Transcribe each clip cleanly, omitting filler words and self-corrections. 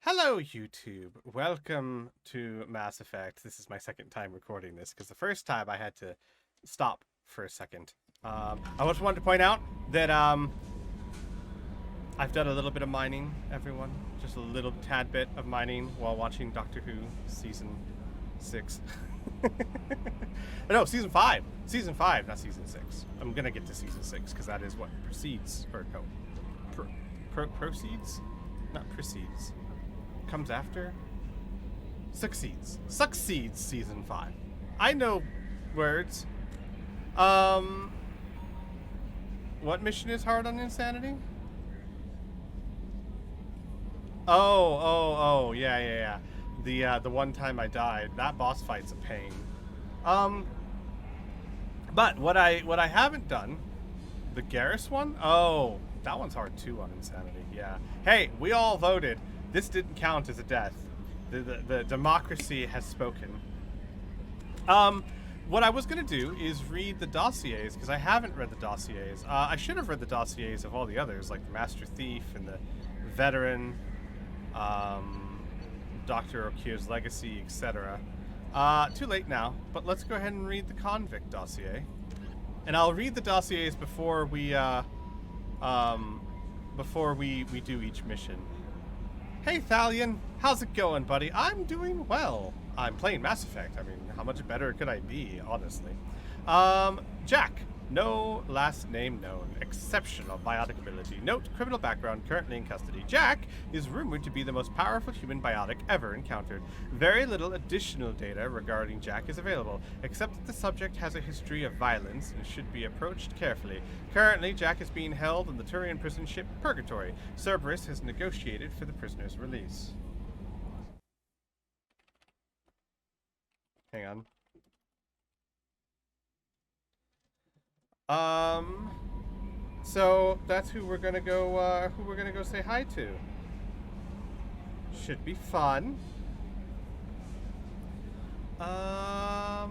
Hello, YouTube. Welcome to Mass Effect. This is my second time recording this because the first time I had to stop for a second. I just wanted to point out that I've done a little bit of mining, everyone. Just a little tad bit of mining while watching Doctor Who Season 6. No, Season 5. Season 5, not Season 6. I'm going to get to Season 6 because that is what precedes, or no, proceeds? Not precedes. Comes after? Succeeds Season 5. I know words. What mission is hard on Insanity? Oh, yeah. The one time I died, that boss fight's a pain. But what I haven't done, the Garrus one? Oh, that one's hard too on Insanity, yeah. Hey, we all voted. This didn't count as a death. The democracy has spoken. What I was going to do is read the dossiers, because I haven't read the dossiers. I should have read the dossiers of all the others, like the Master Thief and the Veteran, Dr. Okir's Legacy, etc. Too late now, but let's go ahead and read the Convict dossier. And I'll read the dossiers before we do each mission. Hey, Thalion. How's it going, buddy? I'm doing well. I'm playing Mass Effect. I mean, how much better could I be, honestly? Jack. No last name known. Exceptional biotic ability. Note, criminal background, currently in custody. Jack is rumored to be the most powerful human biotic ever encountered. Very little additional data regarding Jack is available, except that the subject has a history of violence and should be approached carefully. Currently, Jack is being held in the Turian prison ship Purgatory. Cerberus has negotiated for the prisoner's release. Hang on. So that's who we're gonna go say hi to. Should be fun. Oh,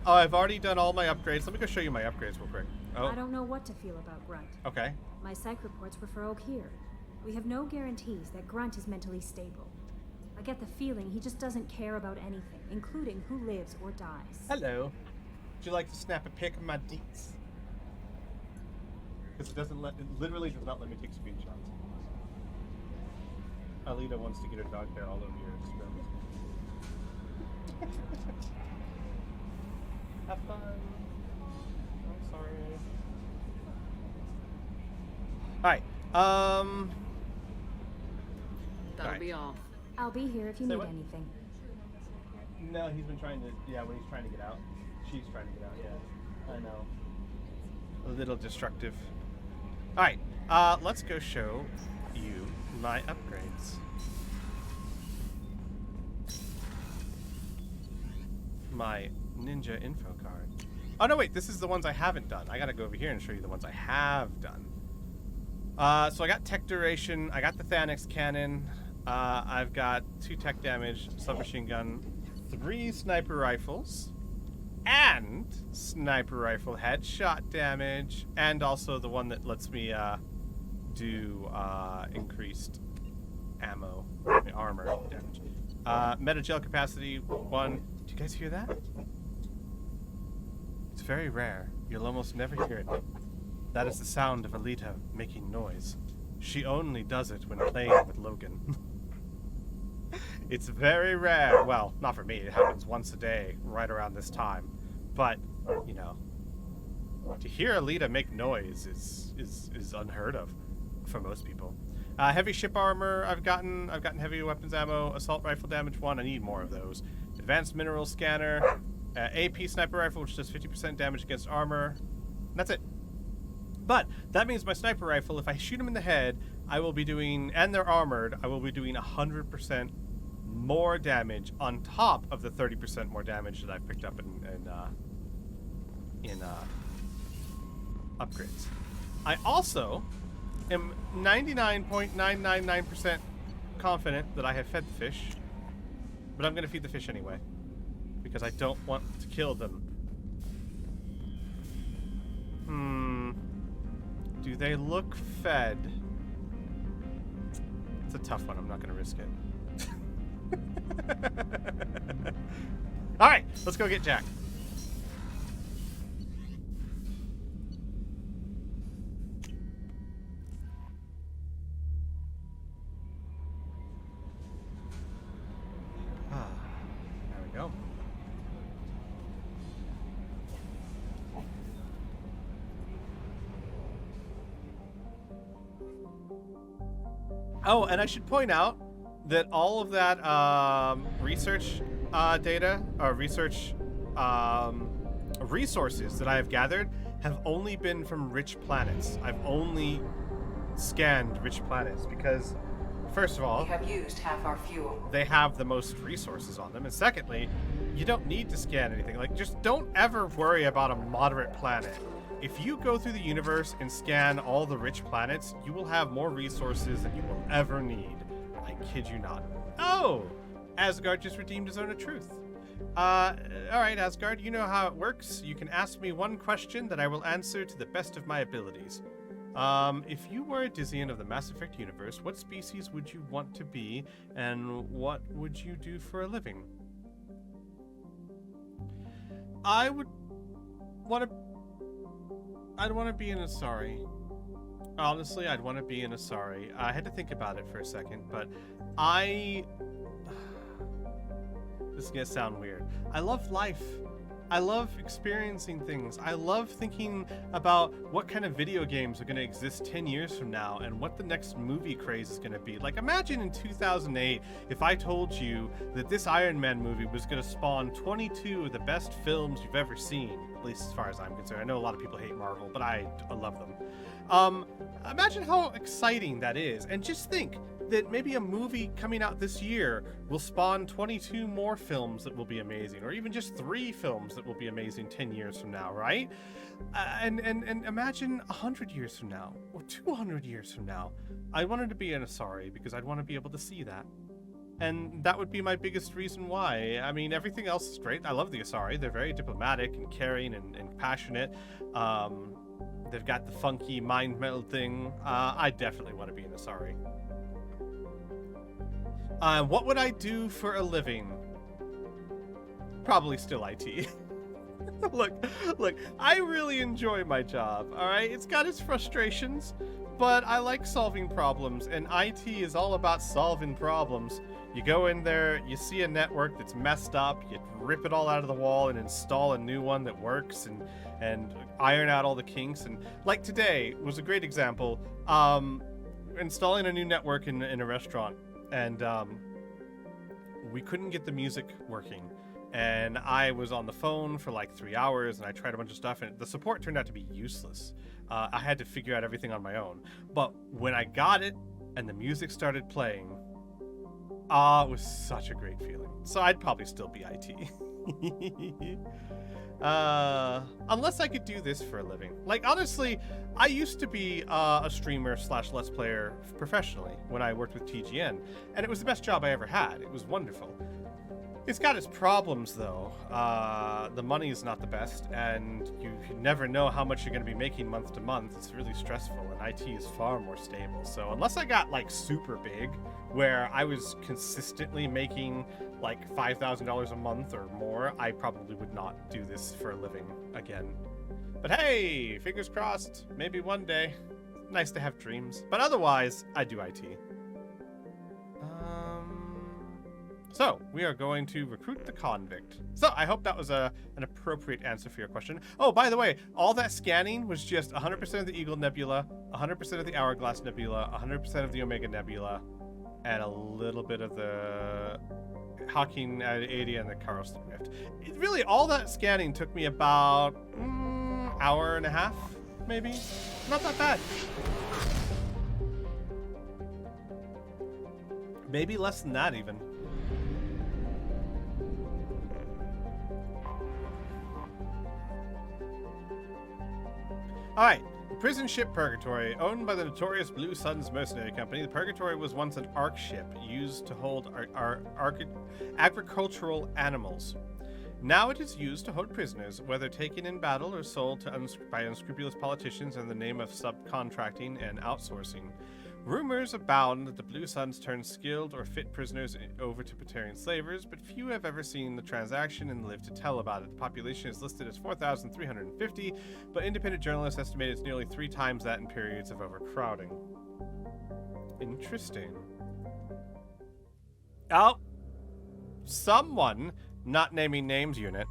I've already done all my upgrades. Let me go show you my upgrades real quick. Oh. I don't know what to feel about Grunt. Okay. My psych reports refer Okir. We have no guarantees that Grunt is mentally stable. I get the feeling he just doesn't care about anything, including who lives or dies. Hello. Would you like to snap a pic of my deets? Because it literally does not let me take screenshots. Alita wants to get her dog hair all over your experiment. Have fun. I'm sorry. Alright, That'll be all. I'll be here if you Say need what? anything. No, he's been trying to, when he's trying to get out. She's trying to get out, yeah. I know. A little destructive. Alright, let's go show you my upgrades. My ninja info card. Oh, no, wait, this is the ones I haven't done. I gotta go over here and show you the ones I have done. So I got tech duration, I got the Thanix cannon, I've got 2 tech damage, submachine gun, 3 sniper rifles, and sniper rifle headshot damage, and also the one that lets me do increased ammo, armor damage. Metagel capacity 1. Do you guys hear that? It's very rare. You'll almost never hear it. That is the sound of Alita making noise. She only does it when playing with Logan. It's very rare. Well, not for me. It happens once a day, right around this time. But, you know, to hear Alita make noise is unheard of for most people. Heavy ship armor. I've gotten heavy weapons ammo. Assault rifle damage 1. I need more of those. Advanced mineral scanner. AP sniper rifle, which does 50% damage against armor. And that's it. But that means my sniper rifle, if I shoot them in the head, I will be doing, and they're armored, I will be doing 100% more damage on top of the 30% more damage that I've picked up in upgrades. I also am 99.999% confident that I have fed the fish, but I'm going to feed the fish anyway, because I don't want to kill them. Do they look fed? It's a tough one. I'm not going to risk it. All right, let's go get Jack. There we go. Oh, and I should point out that all of that research data, or research resources that I have gathered have only been from rich planets. I've only scanned rich planets because, first of all, We have used half our fuel. they have the most resources on them, and secondly, you don't need to scan anything. Like, just don't ever worry about a moderate planet. If you go through the universe and scan all the rich planets, you will have more resources than you will ever need. I kid you not. Oh! Asgard just redeemed his own of truth. Alright, Asgard, you know how it works. You can ask me one question that I will answer to the best of my abilities. If you were a Dizian of the Mass Effect universe, what species would you want to be, and what would you do for a living? I'd want to be an Asari. Honestly, I'd want to be an Asari. I had to think about it for a second, but this is gonna sound weird. I love life. I love experiencing things. I love thinking about what kind of video games are going to exist 10 years from now and what the next movie craze is going to be. Like, imagine in 2008 if I told you that this Iron Man movie was going to spawn 22 of the best films you've ever seen, at least as far as I'm concerned. I know a lot of people hate Marvel, but I love them. Imagine how exciting that is. And just think that maybe a movie coming out this year will spawn 22 more films that will be amazing, or even just 3 films that will be amazing 10 years from now, right? And imagine 100 years from now, or 200 years from now. I wanted to be an Asari because I'd want to be able to see that. And that would be my biggest reason why. I mean, everything else is great. I love the Asari. They're very diplomatic and caring and passionate. They've got the funky mind meld thing. I definitely want to be an Asari. What would I do for a living? Probably still IT. Look, I really enjoy my job, alright? It's got its frustrations, but I like solving problems, and IT is all about solving problems. You go in there, you see a network that's messed up, you rip it all out of the wall and install a new one that works, and iron out all the kinks. And like today was a great example. Installing a new network in a restaurant, and we couldn't get the music working. And I was on the phone for like 3 hours, and I tried a bunch of stuff, and the support turned out to be useless. I had to figure out everything on my own. But when I got it, and the music started playing, it was such a great feeling. So I'd probably still be IT. Unless I could do this for a living. Like, honestly, I used to be a streamer / Let's Player professionally when I worked with TGN, and it was the best job I ever had. It was wonderful. It's got its problems, though. The money is not the best, and you never know how much you're going to be making month to month. It's really stressful, and IT is far more stable. So unless I got, like, super big, where I was consistently making, like, $5,000 a month or more, I probably would not do this for a living again. But hey, fingers crossed, maybe one day. Nice to have dreams. But otherwise, I do IT. So, we are going to recruit the convict. So, I hope that was an appropriate answer for your question. Oh, by the way, all that scanning was just 100% of the Eagle Nebula, 100% of the Hourglass Nebula, 100% of the Omega Nebula, and a little bit of the Hawking 80 and the Carlston Rift. Really, all that scanning took me about hour and a half, maybe? Not that bad. Maybe less than that, even. Alright, the prison ship Purgatory, owned by the notorious Blue Suns Mercenary Company. The Purgatory was once an ark ship used to hold agricultural animals. Now it is used to hold prisoners, whether taken in battle or sold by unscrupulous politicians in the name of subcontracting and outsourcing. Rumors abound that the Blue Suns turn skilled or fit prisoners over to Batarian slavers, but few have ever seen the transaction and lived to tell about it. The population is listed as 4,350, but independent journalists estimate it's nearly 3 times that in periods of overcrowding. Interesting. Oh! Someone, not naming names unit,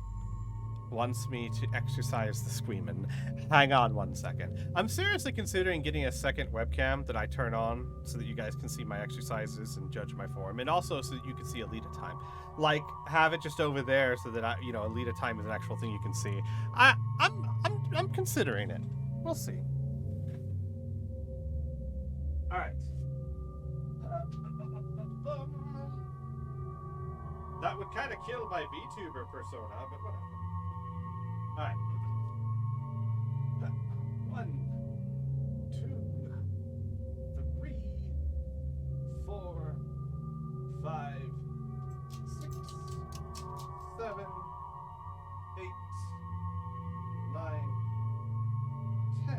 wants me to exercise the squeamin'. Hang on one second. I'm seriously considering getting a second webcam that I turn on so that you guys can see my exercises and judge my form, and also so that you can see Alita time. Like, have it just over there so that Alita time is an actual thing you can see. I'm considering it. We'll see. All right. That would kind of kill my VTuber persona, but whatever. Alright. 1, 2, 3, 4, 5, 6, 7, 8, 9, 10.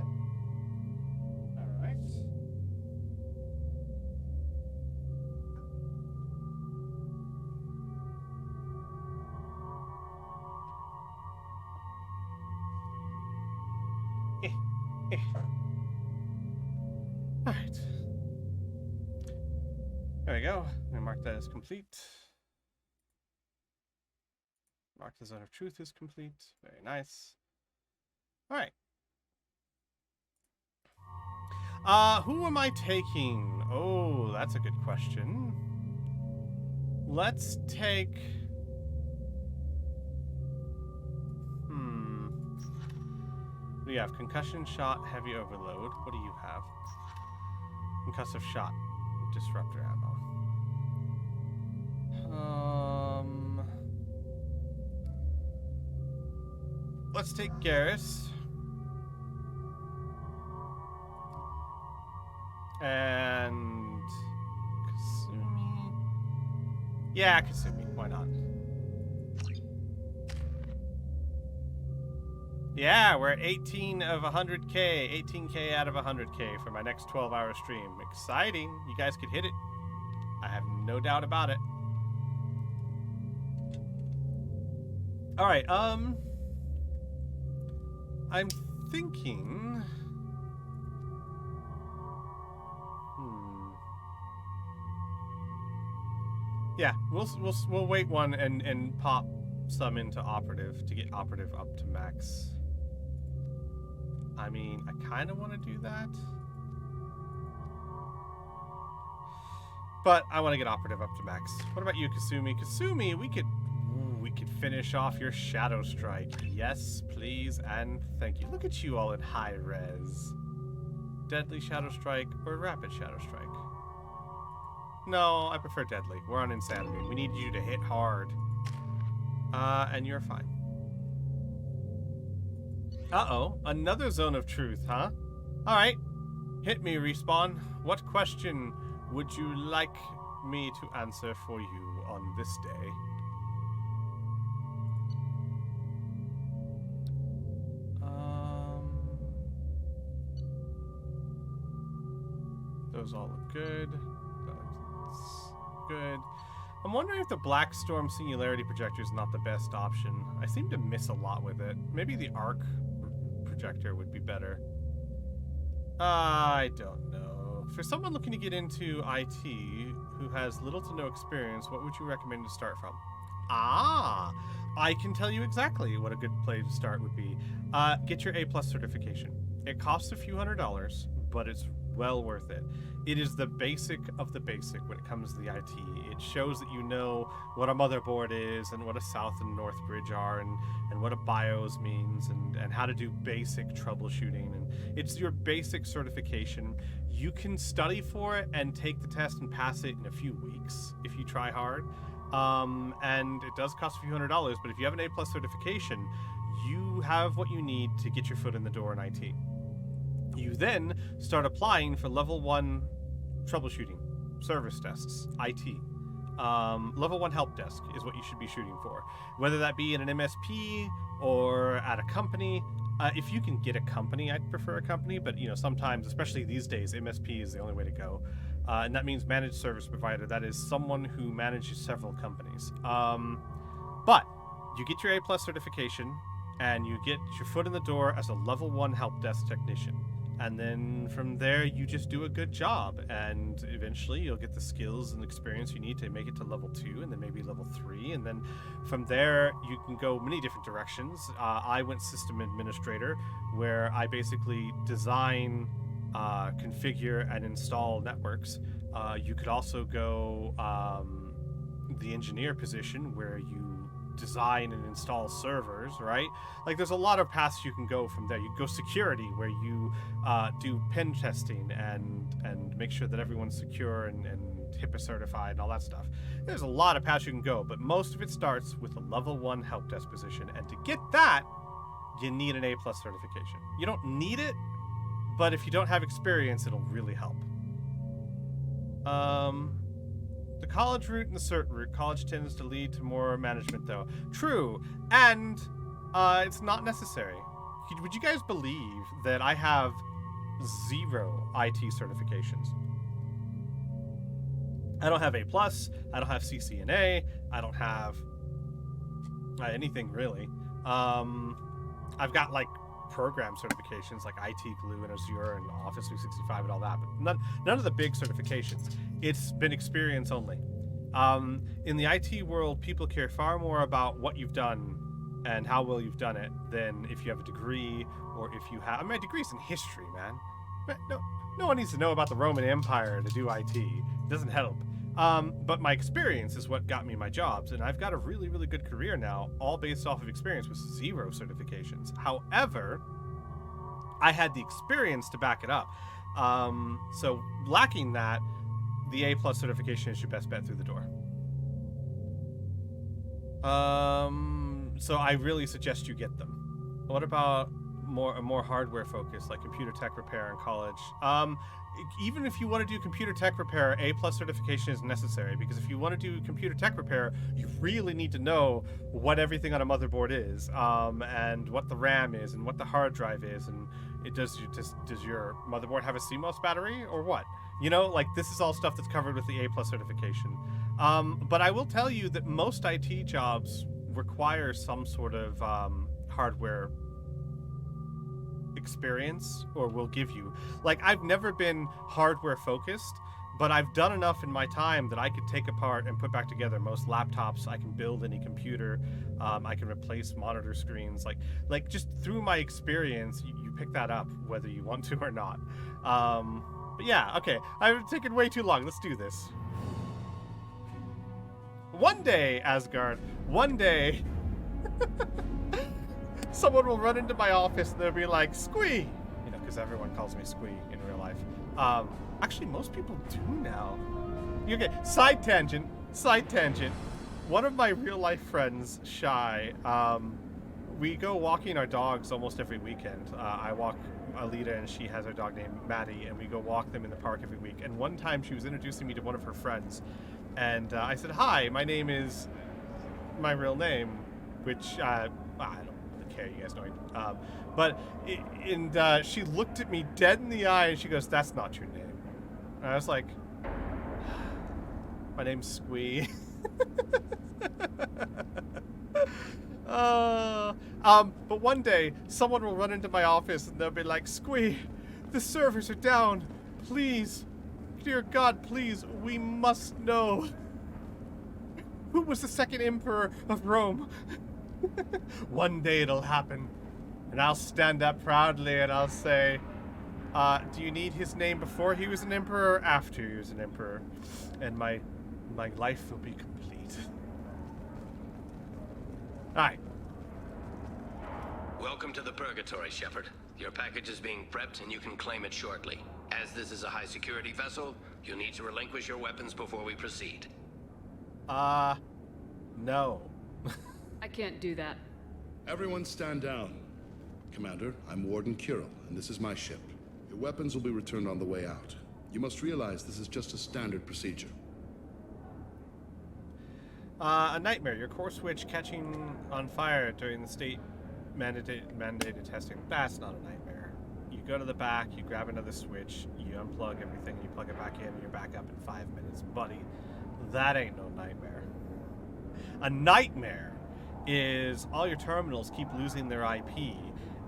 Alright. Alright. There we go. I'm gonna mark that as complete. Mark the zone of truth is complete. Very nice. Alright. Who am I taking? Oh, that's a good question. Let's take... We have concussion shot, heavy overload. What do you have? Concussive shot, disruptor ammo. Let's take Garrus. And Kasumi. Yeah, Kasumi. Why not? Yeah, we're at 18 of 100k, 18k out of 100k for my next 12-hour stream. Exciting. You guys could hit it. I have no doubt about it. All right, I'm thinking... Yeah, we'll wait one and pop some into operative to get operative up to max. I mean, I kind of want to do that. But I want to get operative up to max. What about you, Kasumi? Kasumi, we could finish off your Shadow Strike. Yes, please, and thank you. Look at you all in high res. Deadly Shadow Strike or Rapid Shadow Strike? No, I prefer Deadly. We're on Insanity. We need you to hit hard. And you're fine. Uh-oh, another zone of truth, huh? Alright, hit me, Respawn. What question would you like me to answer for you on this day? Those all look good. That's good. I'm wondering if the Black Storm Singularity Projector is not the best option. I seem to miss a lot with it. Maybe the Arc Projector would be better. I don't know. For someone looking to get into IT who has little to no experience, what would you recommend to start from? Ah, I can tell you exactly what a good place to start would be. Get your A+ certification. It costs a few $100s, but it's well worth it. It is the basic of the basic when it comes to the IT. It shows that you know what a motherboard is and what a south and north bridge are and what a BIOS means and how to do basic troubleshooting. And it's your basic certification. You can study for it and take the test and pass it in a few weeks if you try hard. And it does cost a few $100s, but if you have an A+ certification, you have what you need to get your foot in the door in IT. You then start applying for level 1 troubleshooting, service desks, IT. Level 1 help desk is what you should be shooting for. Whether that be in an MSP or at a company, If you can get a company, I'd prefer a company, but sometimes, especially these days, MSP is the only way to go. And that means managed service provider. That is someone who manages several companies. But you get your A+ certification, and you get your foot in the door as a level 1 help desk technician. And then from there, you just do a good job, and eventually you'll get the skills and experience you need to make it to level 2, and then maybe level 3, and then from there you can go many different directions. I went system administrator, where I basically design, configure, and install networks. You could also go the engineer position, where you design and install servers, right? Like, there's a lot of paths you can go from there. You can go security, where you do pen testing and make sure that everyone's secure and HIPAA certified and all that stuff. There's a lot of paths you can go, but most of it starts with a level 1 help desk position, and to get that, you need an A+ certification. You don't need it, but if you don't have experience, it'll really help. The college route and the cert route. College tends to lead to more management, though. True, and it's not necessary. Would you guys believe that I have 0 IT certifications? I don't have A+, I don't have CCNA, I don't have anything really. I've got like program certifications like IT Glue and Azure and Office 365 and all that, but none of the big certifications. It's been experience only. In the IT world, people care far more about what you've done and how well you've done it than if you have a degree or if you have... my degree's in history, man. But no one needs to know about the Roman Empire to do IT. It doesn't help. But my experience is what got me my jobs, and I've got a really, really good career now, all based off of experience with 0 certifications. However, I had the experience to back it up. So lacking that, the A+ certification is your best bet through the door. So I really suggest you get them. What about a more hardware focus, like computer tech repair in college? Even if you want to do computer tech repair, A+ certification is necessary, because if you want to do computer tech repair, you really need to know what everything on a motherboard is, and what the RAM is, and what the hard drive is, and does your motherboard have a CMOS battery or what? Like, this is all stuff that's covered with the A+ certification. But I will tell you that most IT jobs require some sort of hardware experience, or will give you. Like, I've never been hardware focused, but I've done enough in my time that I could take apart and put back together most laptops. I can build any computer. I can replace monitor screens. Like just through my experience, you pick that up whether you want to or not. But yeah, okay. I've taken way too long. Let's do this. One day, Asgard, one day, someone will run into my office and they'll be like, Squee! Because everyone calls me Squee in real life. Actually, most people do now. Okay, side tangent. One of my real life friends, Shy, we go walking our dogs almost every weekend. I walk Alita, and she has her dog named Maddie, and we go walk them in the park every week. And one time she was introducing me to one of her friends, and I said, hi, my name is my real name, which I don't really care, you guys know. But she looked at me dead in the eye, and she goes, that's not your name. And I was like, my name's Squee. But one day, someone will run into my office and they'll be like, Squee, the servers are down. Please, dear God, please, we must know. Who was the second emperor of Rome? One day it'll happen. And I'll stand up proudly and I'll say, do you need his name before he was an emperor or after he was an emperor? And my life will be complete. Alright. Welcome to the Purgatory, Shepard. Your package is being prepped and you can claim it shortly. As this is a high security vessel, you'll need to relinquish your weapons before we proceed. No. I can't do that. Everyone stand down. Commander, I'm Warden Kirill, and this is my ship. Your weapons will be returned on the way out. You must realize this is just a standard procedure. A nightmare. Your core switch catching on fire during the state mandated testing. That's not a nightmare. You go to the back, you grab another switch, you unplug everything, you plug it back in, and you're back up in 5 minutes. Buddy, that ain't no nightmare. A nightmare is all your terminals keep losing their IP,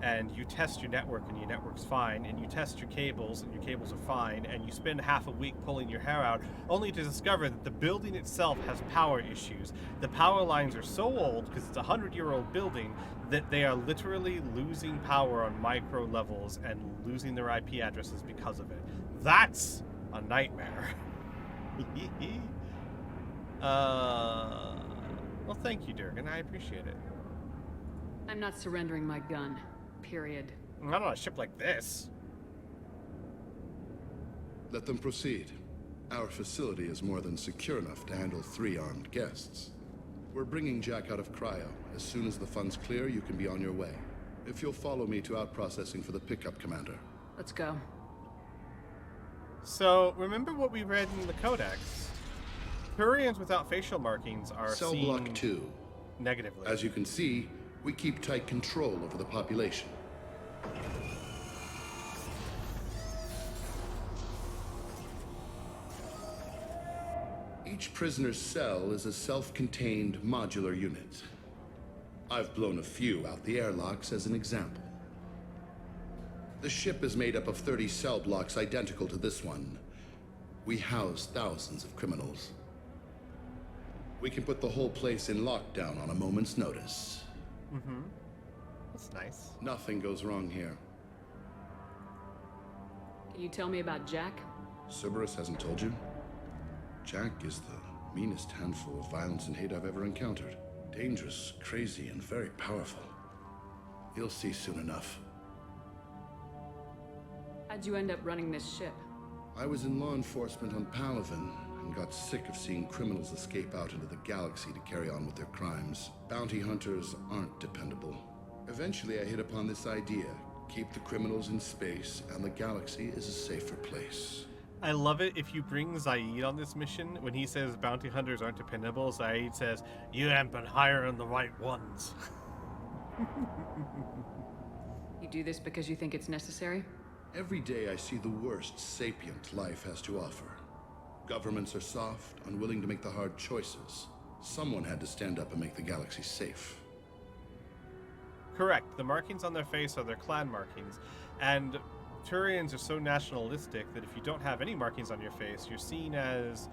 and you test your network and your network's fine, and you test your cables and your cables are fine, and you spend half a week pulling your hair out, only to discover that the building itself has power issues. The power lines are so old, because it's a 100-year-old building, that they are literally losing power on micro levels and losing their IP addresses because of it. That's a nightmare. Well, thank you, Durgan. I appreciate it. I'm not surrendering my gun. Period. Not on a ship like this. Let them proceed. Our facility is more than secure enough to handle 3 armed guests. We're bringing Jack out of cryo. As soon as the funds clear, you can be on your way. If you'll follow me to out-processing for the pickup, Commander. Let's go. So, remember what we read in the Codex? Turians without facial markings are Cell seen block 2. negatively. As you can see, we keep tight control over the population. Each prisoner's cell is a self-contained modular unit. I've blown a few out the airlocks as an example. The ship is made up of 30 cell blocks identical to this one. We house thousands of criminals. We can put the whole place in lockdown on a moment's notice. Mm-hmm. That's nice. Nothing goes wrong here. Can you tell me about Jack? Cerberus hasn't told you? Jack is the meanest handful of violence and hate I've ever encountered. Dangerous, crazy, and very powerful. You'll see soon enough. How'd you end up running this ship? I was in law enforcement on Palaven and got sick of seeing criminals escape out into the galaxy to carry on with their crimes. Bounty hunters aren't dependable. Eventually, I hit upon this idea. Keep the criminals in space, and the galaxy is a safer place. I love it if you bring Zaid on this mission. When he says bounty hunters aren't dependable, Zaid says, "You haven't been hiring the right ones." You do this because you think it's necessary? Every day I see the worst sapient life has to offer. Governments are soft, unwilling to make the hard choices. Someone had to stand up and make the galaxy safe. Correct. The markings on their face are their clan markings. And Turians are so nationalistic that if you don't have any markings on your face, you're seen as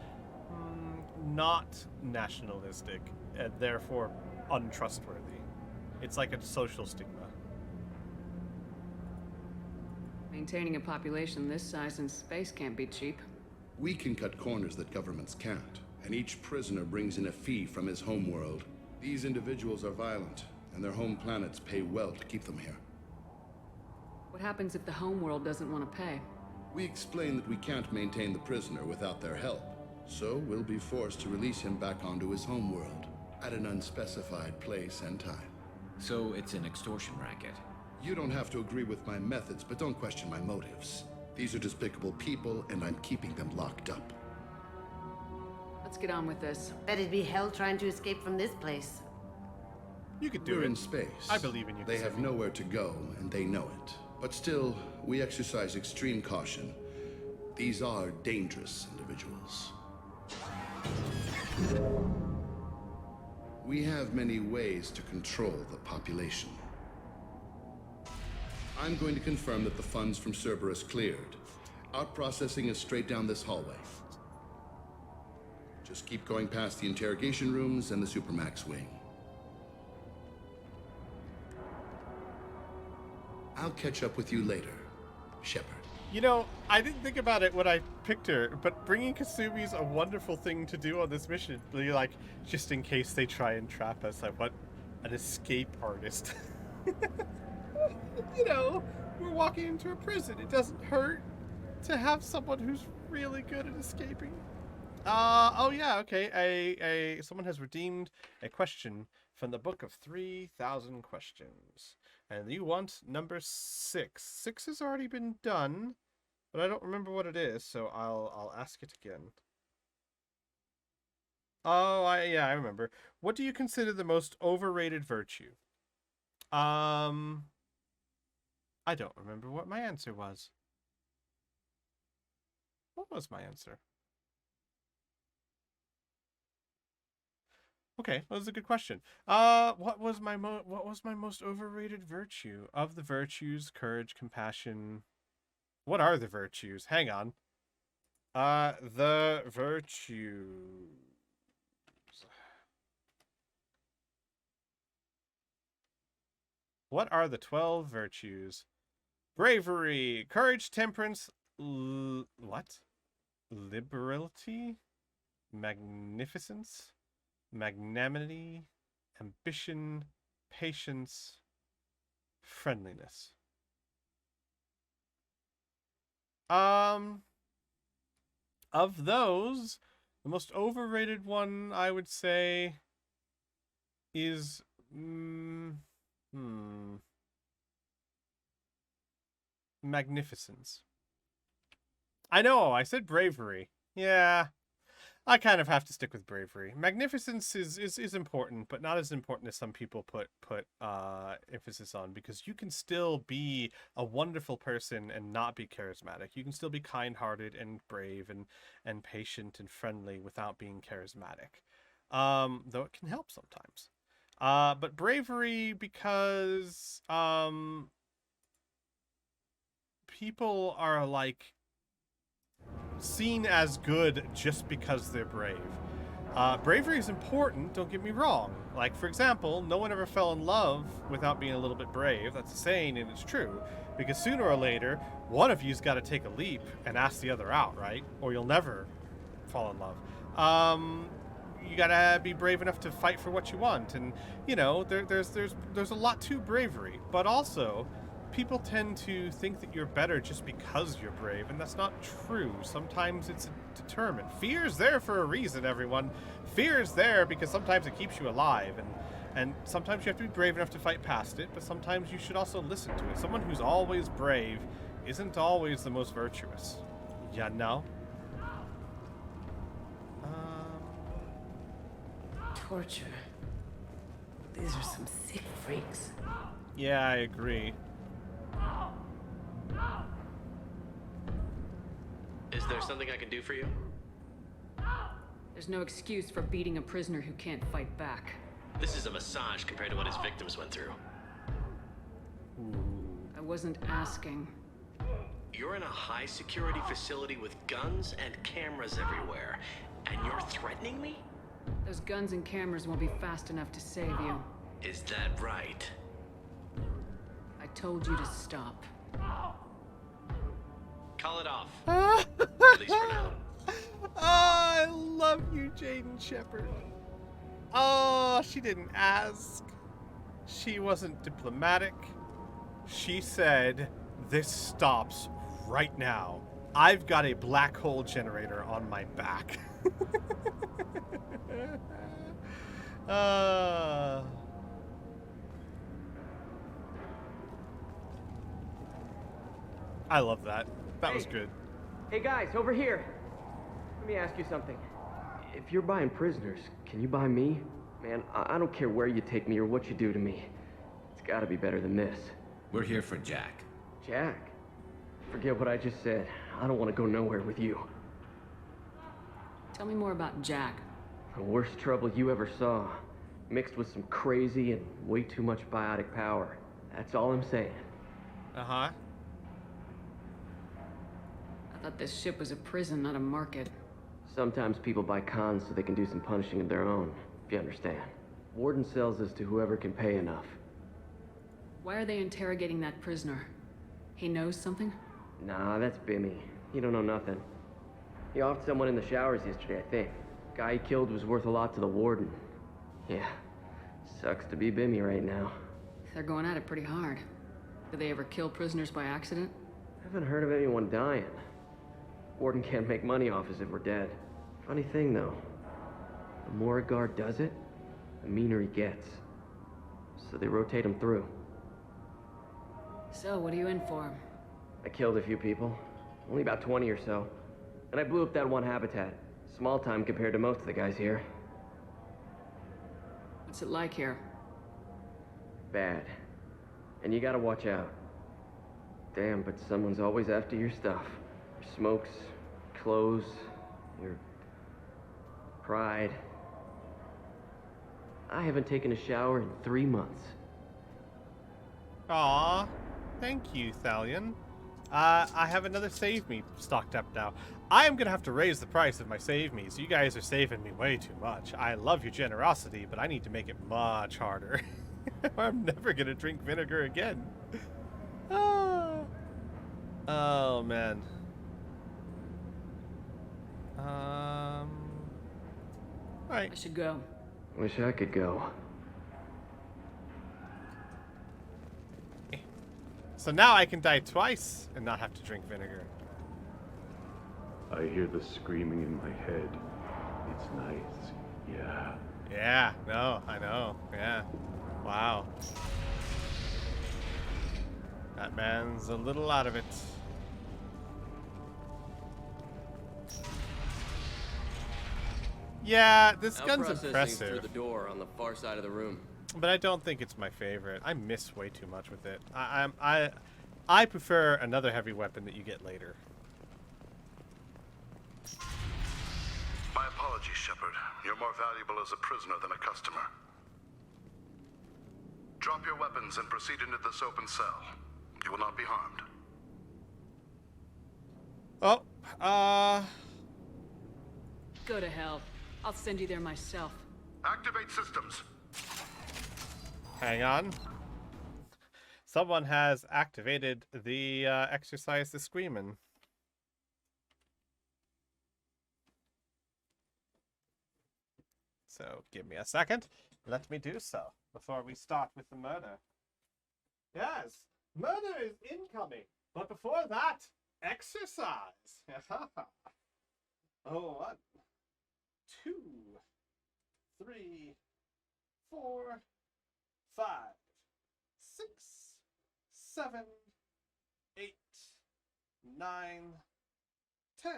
not nationalistic and therefore untrustworthy. It's like a social stigma. Maintaining a population this size in space can't be cheap. We can cut corners that governments can't, and each prisoner brings in a fee from his homeworld. These individuals are violent, and their home planets pay well to keep them here. What happens if the homeworld doesn't want to pay? We explain that we can't maintain the prisoner without their help, so we'll be forced to release him back onto his homeworld at an unspecified place and time. So it's an extortion racket. You don't have to agree with my methods, but don't question my motives. These are despicable people, and I'm keeping them locked up. Let's get on with this. Bet it'd be hell trying to escape from this place. You could do We're it. in space. I believe in you. They have nowhere to go, and they know it. But still, we exercise extreme caution. These are dangerous individuals. We have many ways to control the population. I'm going to confirm that the funds from Cerberus cleared. Out-processing is straight down this hallway. Just keep going past the interrogation rooms and the Supermax wing. I'll catch up with you later, Shepard. You know, I didn't think about it when I picked her, but bringing Kasumi's a wonderful thing to do on this mission. You're like, just in case they try and trap us, I want an escape artist. You know, we're walking into a prison. It doesn't hurt to have someone who's really good at escaping. Oh yeah, okay. Someone has redeemed a question from the book of 3,000 questions. And you want number 6. 6 has already been done, but I don't remember what it is, so I'll ask it again. Oh, I remember. What do you consider the most overrated virtue? I don't remember what my answer was. What was my answer? Okay, that was a good question. What was my most overrated virtue? Of the virtues, courage, compassion. What are the virtues? Hang on. The virtues. What are the 12 virtues? Bravery, courage, temperance, what? Liberality, magnificence, magnanimity, ambition, patience, friendliness. Of those, the most overrated one I would say is magnificence. I know, I said bravery. Yeah, I kind of have to stick with bravery. Magnificence is important, but not as important as some people put emphasis on, because you can still be a wonderful person and not be charismatic. You can still be kind-hearted and brave and patient and friendly without being charismatic. Though it can help sometimes. But bravery, because people are like seen as good just because they're brave. Bravery is important, don't get me wrong. Like, for example, no one ever fell in love without being a little bit brave. That's a saying, and it's true. Because sooner or later, one of you's got to take a leap and ask the other out, right? Or you'll never fall in love. You gotta be brave enough to fight for what you want. And, you know, there's a lot to bravery. But also, people tend to think that you're better just because you're brave, and that's not true. Sometimes it's determined. Fear's there for a reason, everyone. Fear's there because sometimes it keeps you alive, and sometimes you have to be brave enough to fight past it, but sometimes you should also listen to it. Someone who's always brave isn't always the most virtuous. You know? Torture. These are some sick freaks. Yeah, I agree. Is there something I can do for you? There's no excuse for beating a prisoner who can't fight back. This is a massage compared to what his victims went through. I wasn't asking. You're in a high security facility with guns and cameras everywhere, and you're threatening me? Those guns and cameras won't be fast enough to save you. Is that right? I told you to stop. Call it off. At least for now. Oh, I love you, Jaden Shepard. Oh, she didn't ask. She wasn't diplomatic. She said, "This stops right now. I've got a black hole generator on my back." I love that. That was good. Hey guys, over here. Let me ask you something. If you're buying prisoners, can you buy me? Man, I don't care where you take me or what you do to me. It's gotta be better than this. We're here for Jack. Jack? Forget what I just said. I don't want to go nowhere with you. Tell me more about Jack. The worst trouble you ever saw. Mixed with some crazy and way too much biotic power. That's all I'm saying. Uh-huh. I thought this ship was a prison, not a market. Sometimes people buy cons so they can do some punishing of their own, if you understand. Warden sells us to whoever can pay enough. Why are they interrogating that prisoner? He knows something? Nah, that's Bimmy. He don't know nothing. He offed someone in the showers yesterday, I think. Guy he killed was worth a lot to the warden. Yeah, sucks to be Bimmy right now. They're going at it pretty hard. Do they ever kill prisoners by accident? I haven't heard of anyone dying. Warden can't make money off us if we're dead. Funny thing, though. The more a guard does it, the meaner he gets. So they rotate him through. So, what are you in for? I killed a few people. Only about 20 or so. And I blew up that one habitat. Small time compared to most of the guys here. What's it like here? Bad. And you gotta watch out. Damn, but someone's always after your stuff. Your smokes, clothes, your pride. I haven't taken a shower in 3 months. Aw, thank you, Thalion. I have another save me stocked up now. I am gonna have to raise the price of my save me's. You guys are saving me way too much. I love your generosity, but I need to make it much harder. I'm never gonna drink vinegar again. Oh man. Alright. I should go. Wish I could go. So now I can die twice and not have to drink vinegar. I hear the screaming in my head. It's nice. Yeah. Yeah, no, I know. Yeah. Wow. That man's a little out of it. Yeah, this gun's impressive. Through the door on the far side of the room. But I don't think it's my favorite. I miss way too much with it. I prefer another heavy weapon that you get later. My apologies, Shepard. You're more valuable as a prisoner than a customer. Drop your weapons and proceed into this open cell. You will not be harmed. Oh, Go to hell. I'll send you there myself. Activate systems. hang on. Someone has activated the exercise the screamin'. So give me a second. Let me do so before we start with the murder. Yes, murder is incoming. But before that, exercise. Oh, 1, 2, 3, 4, 5, 6, 7, 8, 9, 10.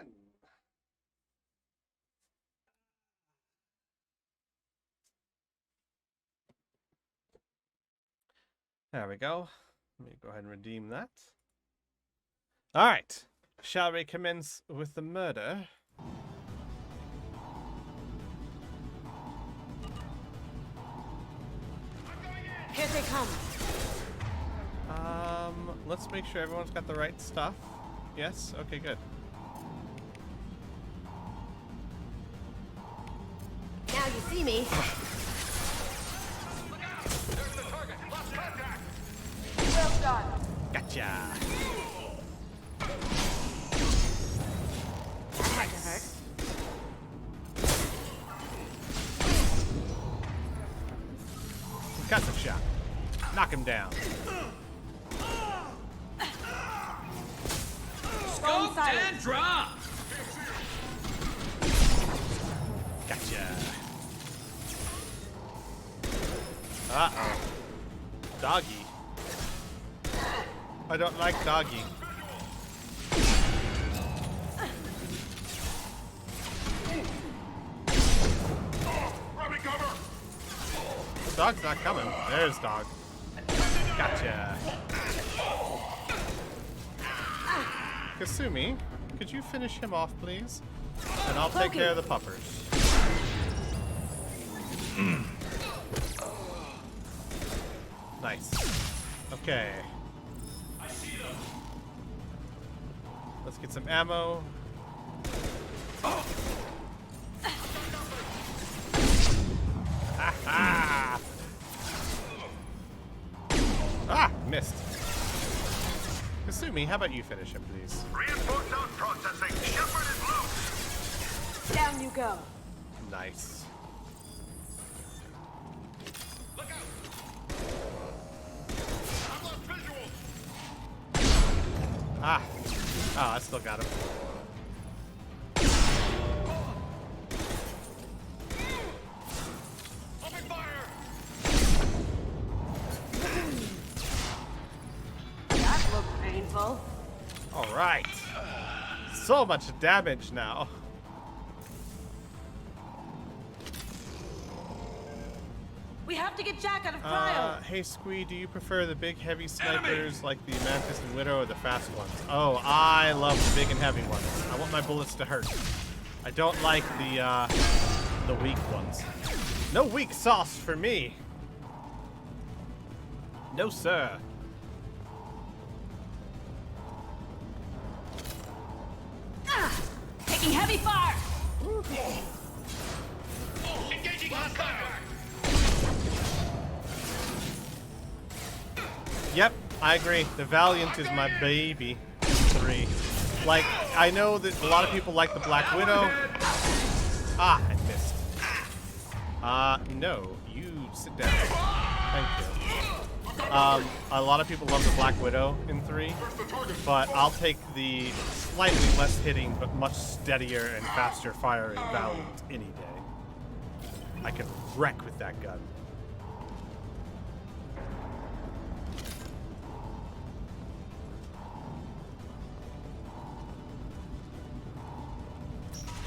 There we go. Let me go ahead and redeem that. All right. Shall we commence with the murder? Here they come. Let's make sure everyone's got the right stuff. Yes? Okay, good. Now you see me. Well done. Gotcha. That had to hurt. Cut the shot. Knock him down. Scoped and drop! Gotcha. Uh-oh. Doggy. I don't like doggy. Dog's not coming. There's dog. Gotcha. Kasumi, could you finish him off, please? And I'll take care of the puppers. Nice. Okay. Let's get some ammo. Ha! Ah, missed. Kasumi, how about you finish him, please? Reinforced out processing. Shepard is loose. Down you go. Nice. Look out. I've lost visual. Ah. Oh, I still got him. Open fire. That looked painful. All right. So much damage now. We have to get Jack out of cryo. Hey Squee, do you prefer the big heavy snipers like the Mantis and Widow or the fast ones? Oh, I love the big and heavy ones. I want my bullets to hurt. I don't like the weak ones. No weak sauce for me. No, sir. Taking heavy fire. Engaging hostile. Yep, I agree. The Valiant is my baby. 3. Like, I know that a lot of people like the Black Widow. Ah, I missed. No, you sit down. Thank you. A lot of people love the Black Widow in 3, but I'll take the slightly less hitting but much steadier and faster firing Valiant any day. I can wreck with that gun.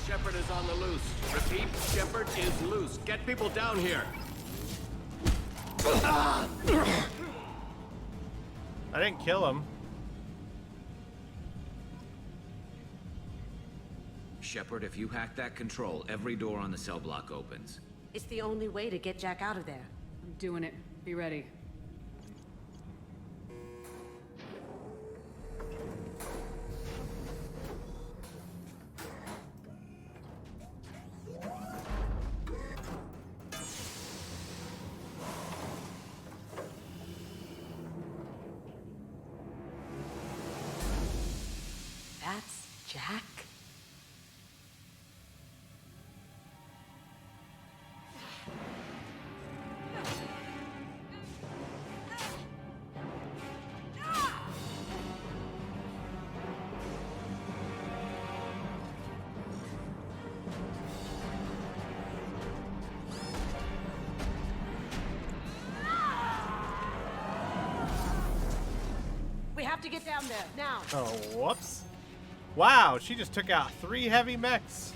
Shepard is on the loose. Repeat, Shepard is loose. Get people down here. I didn't kill him. Shepard, if you hack that control, every door on the cell block opens. It's the only way to get Jack out of there. I'm doing it. Be ready. That's Jack? We have to get down there, now. Oh, whoops. Wow, she just took out 3 heavy mechs.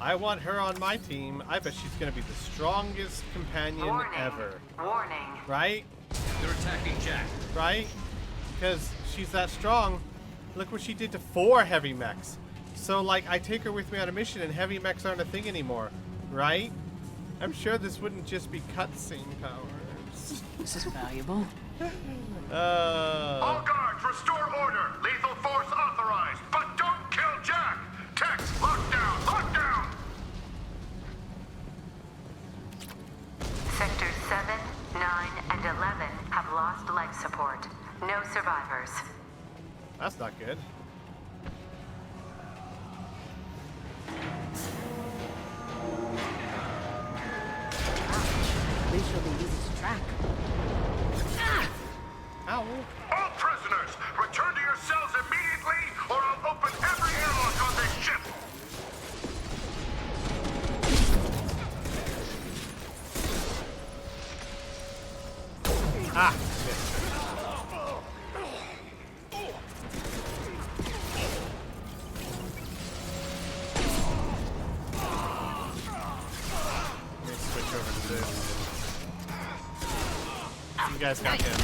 I want her on my team. I bet she's gonna be the strongest companion ever. Warning. Right? They're attacking Jack. Right? Because she's that strong. Look what she did to 4 heavy mechs. So, like, I take her with me on a mission and heavy mechs aren't a thing anymore. Right? I'm sure this wouldn't just be cutscene powers. This is valuable. All guards, restore order. Lethal force authorized, but don't kill Jack. Text, lockdown, lockdown. Sectors 7, 9, and 11 have lost life support. No survivors. That's not good. At least she'll be easy to track. Ow. All prisoners, return to your cells immediately, or I'll open every airlock on this ship. Ah, missed. Let me switch over to this. You guys got him.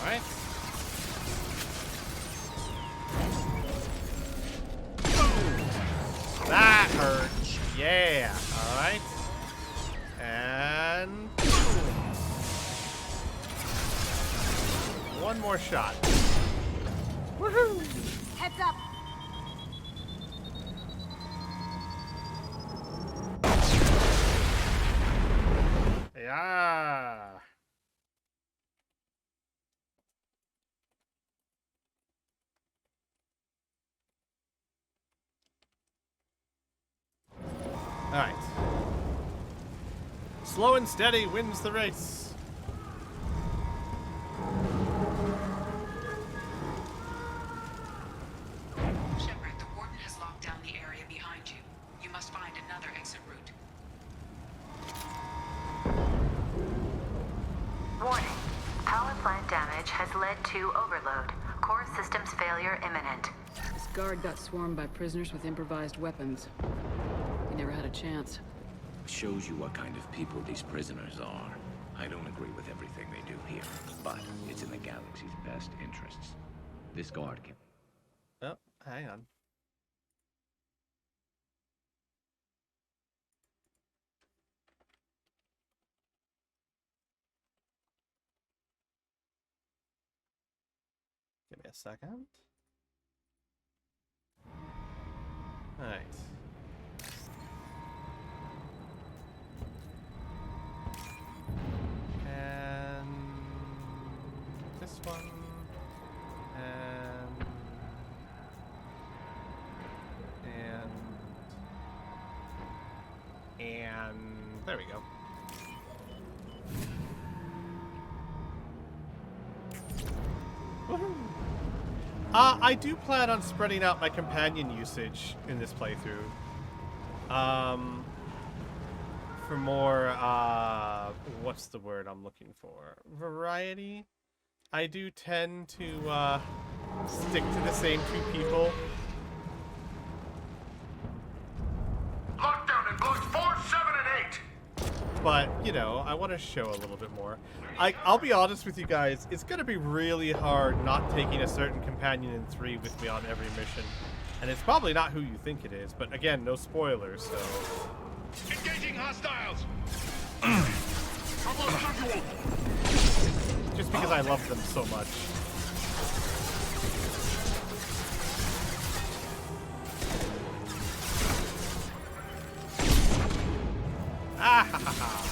Alright. That hurts. Yeah. Alright. And one more shot. Woohoo! Heads up. Yeah. All right. Slow and steady wins the race. Shepard, the warden has locked down the area behind you. You must find another exit route. led to overload. Core systems failure imminent. This guard got swarmed by prisoners with improvised weapons. He never had a chance. Shows you what kind of people these prisoners are. I don't agree with everything they do here, but it's in the galaxy's best interests. This guard can... Oh, hang on. Give me a second. Alright. And this one. And there we go. Woohoo! I do plan on spreading out my companion usage in this playthrough. For more, what's the word I'm looking for? Variety? I do tend to, stick to the same two people. Lockdown in blocks 4, 7, and 8. But, you know, I want to show a little bit more. I'll be honest with you guys, it's going to be really hard not taking a certain companion in 3 with me on every mission. And it's probably not who you think it is, but again, no spoilers, so... Engaging hostiles! Just because I love them so much. Ah ha ha ha!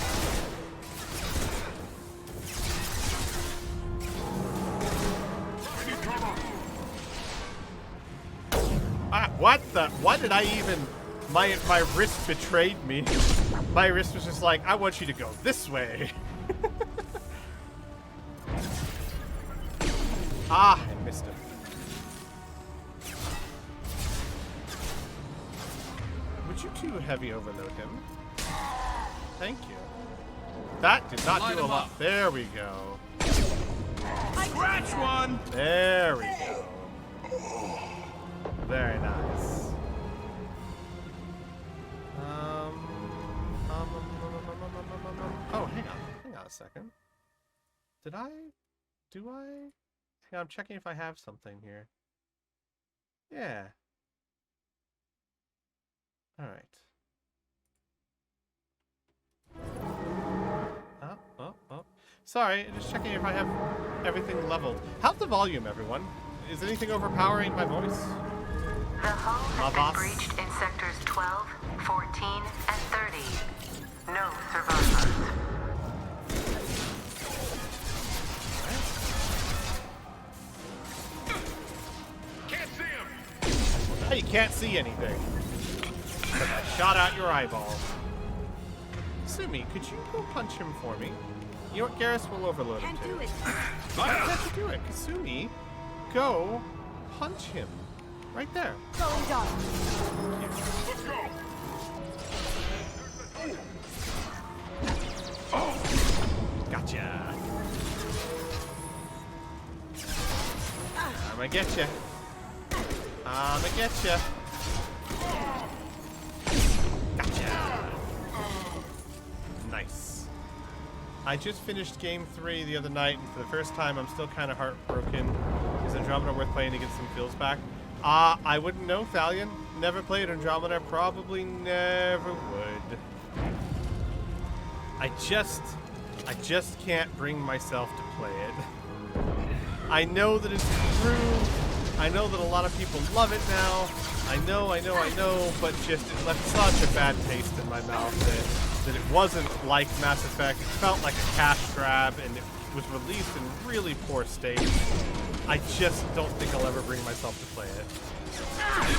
What the? What did I even... My wrist betrayed me. My wrist was just like, I want you to go this way. Ah, I missed him. Would you two heavy overload him? Thank you. That did not do a lot. There we go. Scratch one! There we go. Very nice. Oh, hang on a second. Did I? Do I? Yeah, I'm checking if I have something here. Yeah. Alright. Oh. Sorry, just checking if I have everything leveled. How's the volume, everyone? Is anything overpowering my voice? The hull has been breached in sectors 12, 14, and 30. No survivors. Can't see him! Hey, you can't see anything. But I shot out your eyeball. Sumi, could you go punch him for me? You know what, Garrus will overload him too. Why can't you do it? Kasumi, go punch him. Right there. Going down. Let's go! Gotcha. I'ma get you. I'ma get you. Gotcha. Nice. I just finished game 3 the other night, and for the first time, I'm still kind of heartbroken. Is Andromeda worth playing to get some feels back? I wouldn't know, Thalion. Never played Andromeda. Probably never would. I just can't bring myself to play it. I know that it's true. I know that a lot of people love it now. I know, but just it left such a bad taste in my mouth that it wasn't like Mass Effect. It felt like a cash grab, and it was released in really poor state. I just don't think I'll ever bring myself to play it.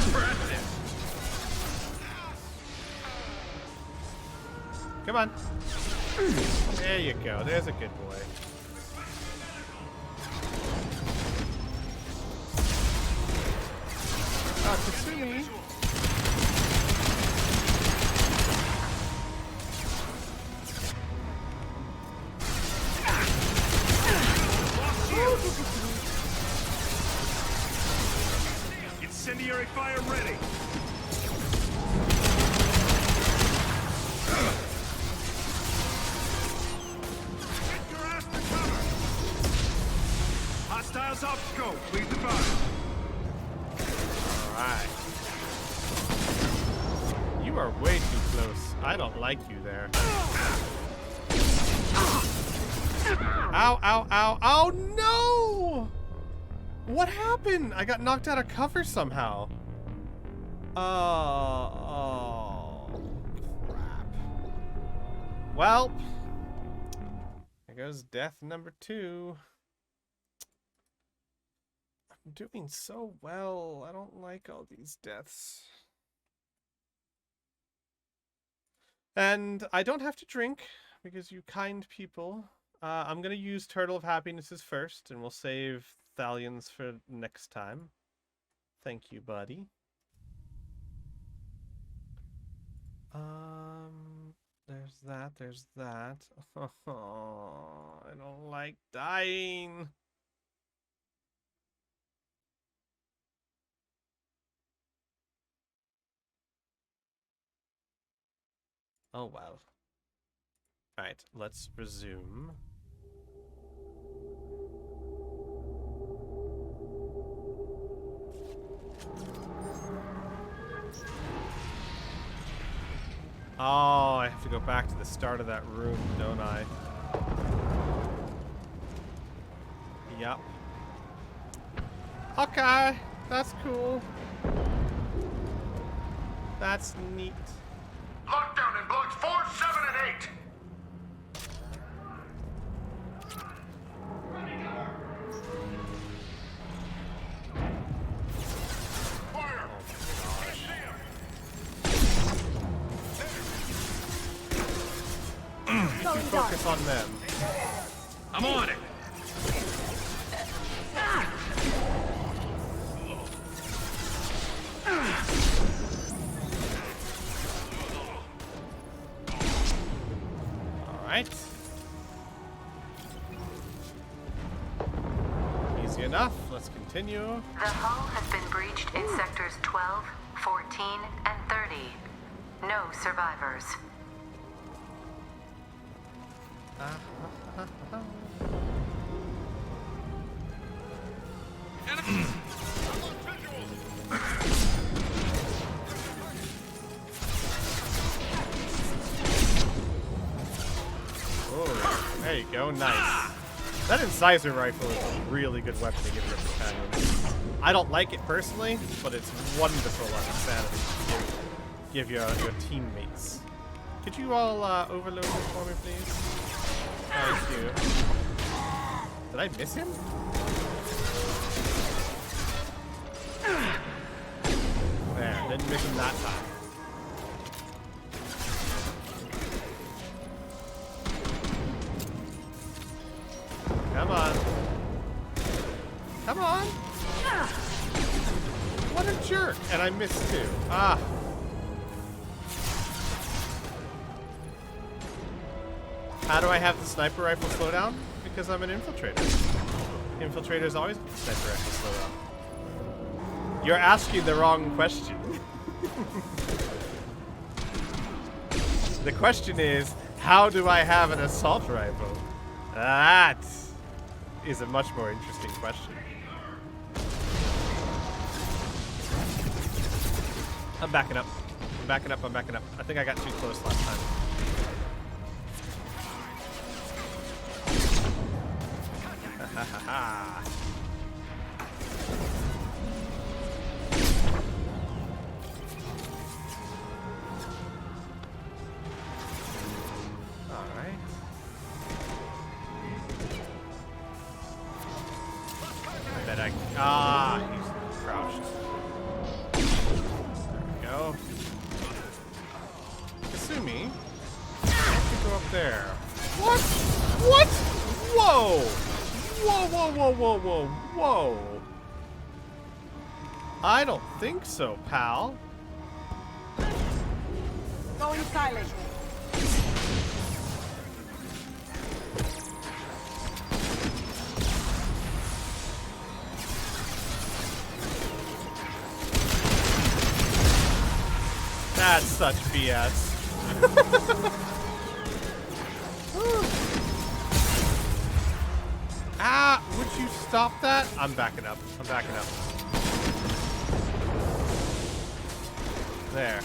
Impressive! Come on. There you go. There's a good boy. Oh, Kasumi. Incendiary fire ready! Get your ass to cover! Hostiles off scope, please advise. Alright. You are way too close. I don't like you there. Ow, ow, ow, ow, no! What happened? I got knocked out of cover somehow. Oh, crap. Well, there goes death number 2. I'm doing so well. I don't like all these deaths. And I don't have to drink because you kind people. I'm going to use Turtle of Happinesses first, and we'll save Thalions for next time. Thank you, buddy. There's that, there's that. Oh, I don't like dying. Oh, well. Alright, let's resume. Oh, I have to go back to the start of that room, don't I? Yep. Okay, that's cool. That's neat. Lockdown in blocks 4, 7, and 8! Focus on them. I'm on it! Alright. Easy enough. Let's continue. The hull has been breached in sectors 12, 14, and 30. No survivors. Oh, there you go. Nice. That incisor rifle is a really good weapon to give your companions. I don't like it personally, but it's wonderful on insanity to give your teammates. Could you all overload this for me, please? Thank you. Did I miss him? There, didn't miss him that time. Come on. Come on. What a jerk. And I missed too. Ah. How do I have the sniper rifle slowdown? Because I'm an infiltrator. Infiltrators always get the sniper rifle slowdown. You're asking the wrong question. The question is, how do I have an assault rifle? That is a much more interesting question. I'm backing up. I'm backing up. I'm backing up. I think I got too close last time. Ha ha ha. Alright. I bet I... Ah, he's crouched. There we go. Kasumi, I have to go up there. What? What? Whoa! Whoa, whoa, whoa, whoa, whoa, whoa. I don't think so, pal. Going silent. That's such BS. Ah, would you stop that? I'm backing up. I'm backing up. There.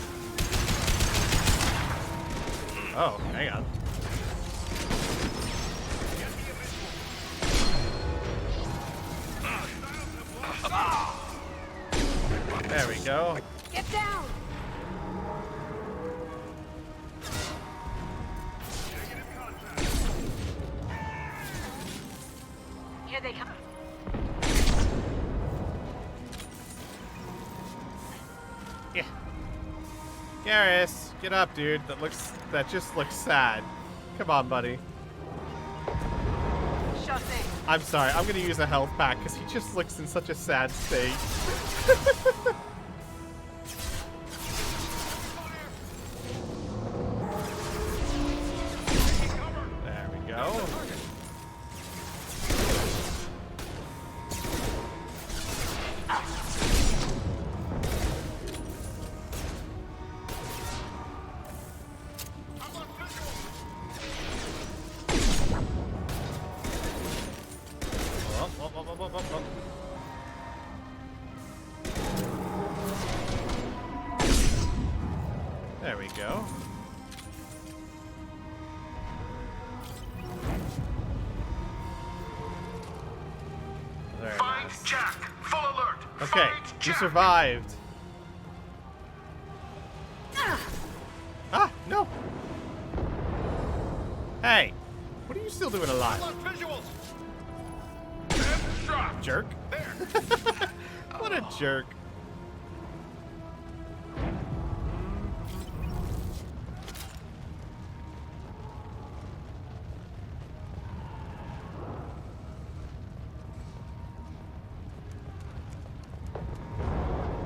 Oh, hang on. There we go. Get down! Here they come. Yeah. Garrus, get up, dude. That just looks sad. Come on, buddy. Sure thing. I'm sorry. I'm gonna use a health pack because he just looks in such a sad state. There we go. There we go. Very Find nice. Jack. Full alert. Okay, Find you Jack. survived. Ah, no. Hey, what are you still doing alive? Visuals. Jerk. What a jerk.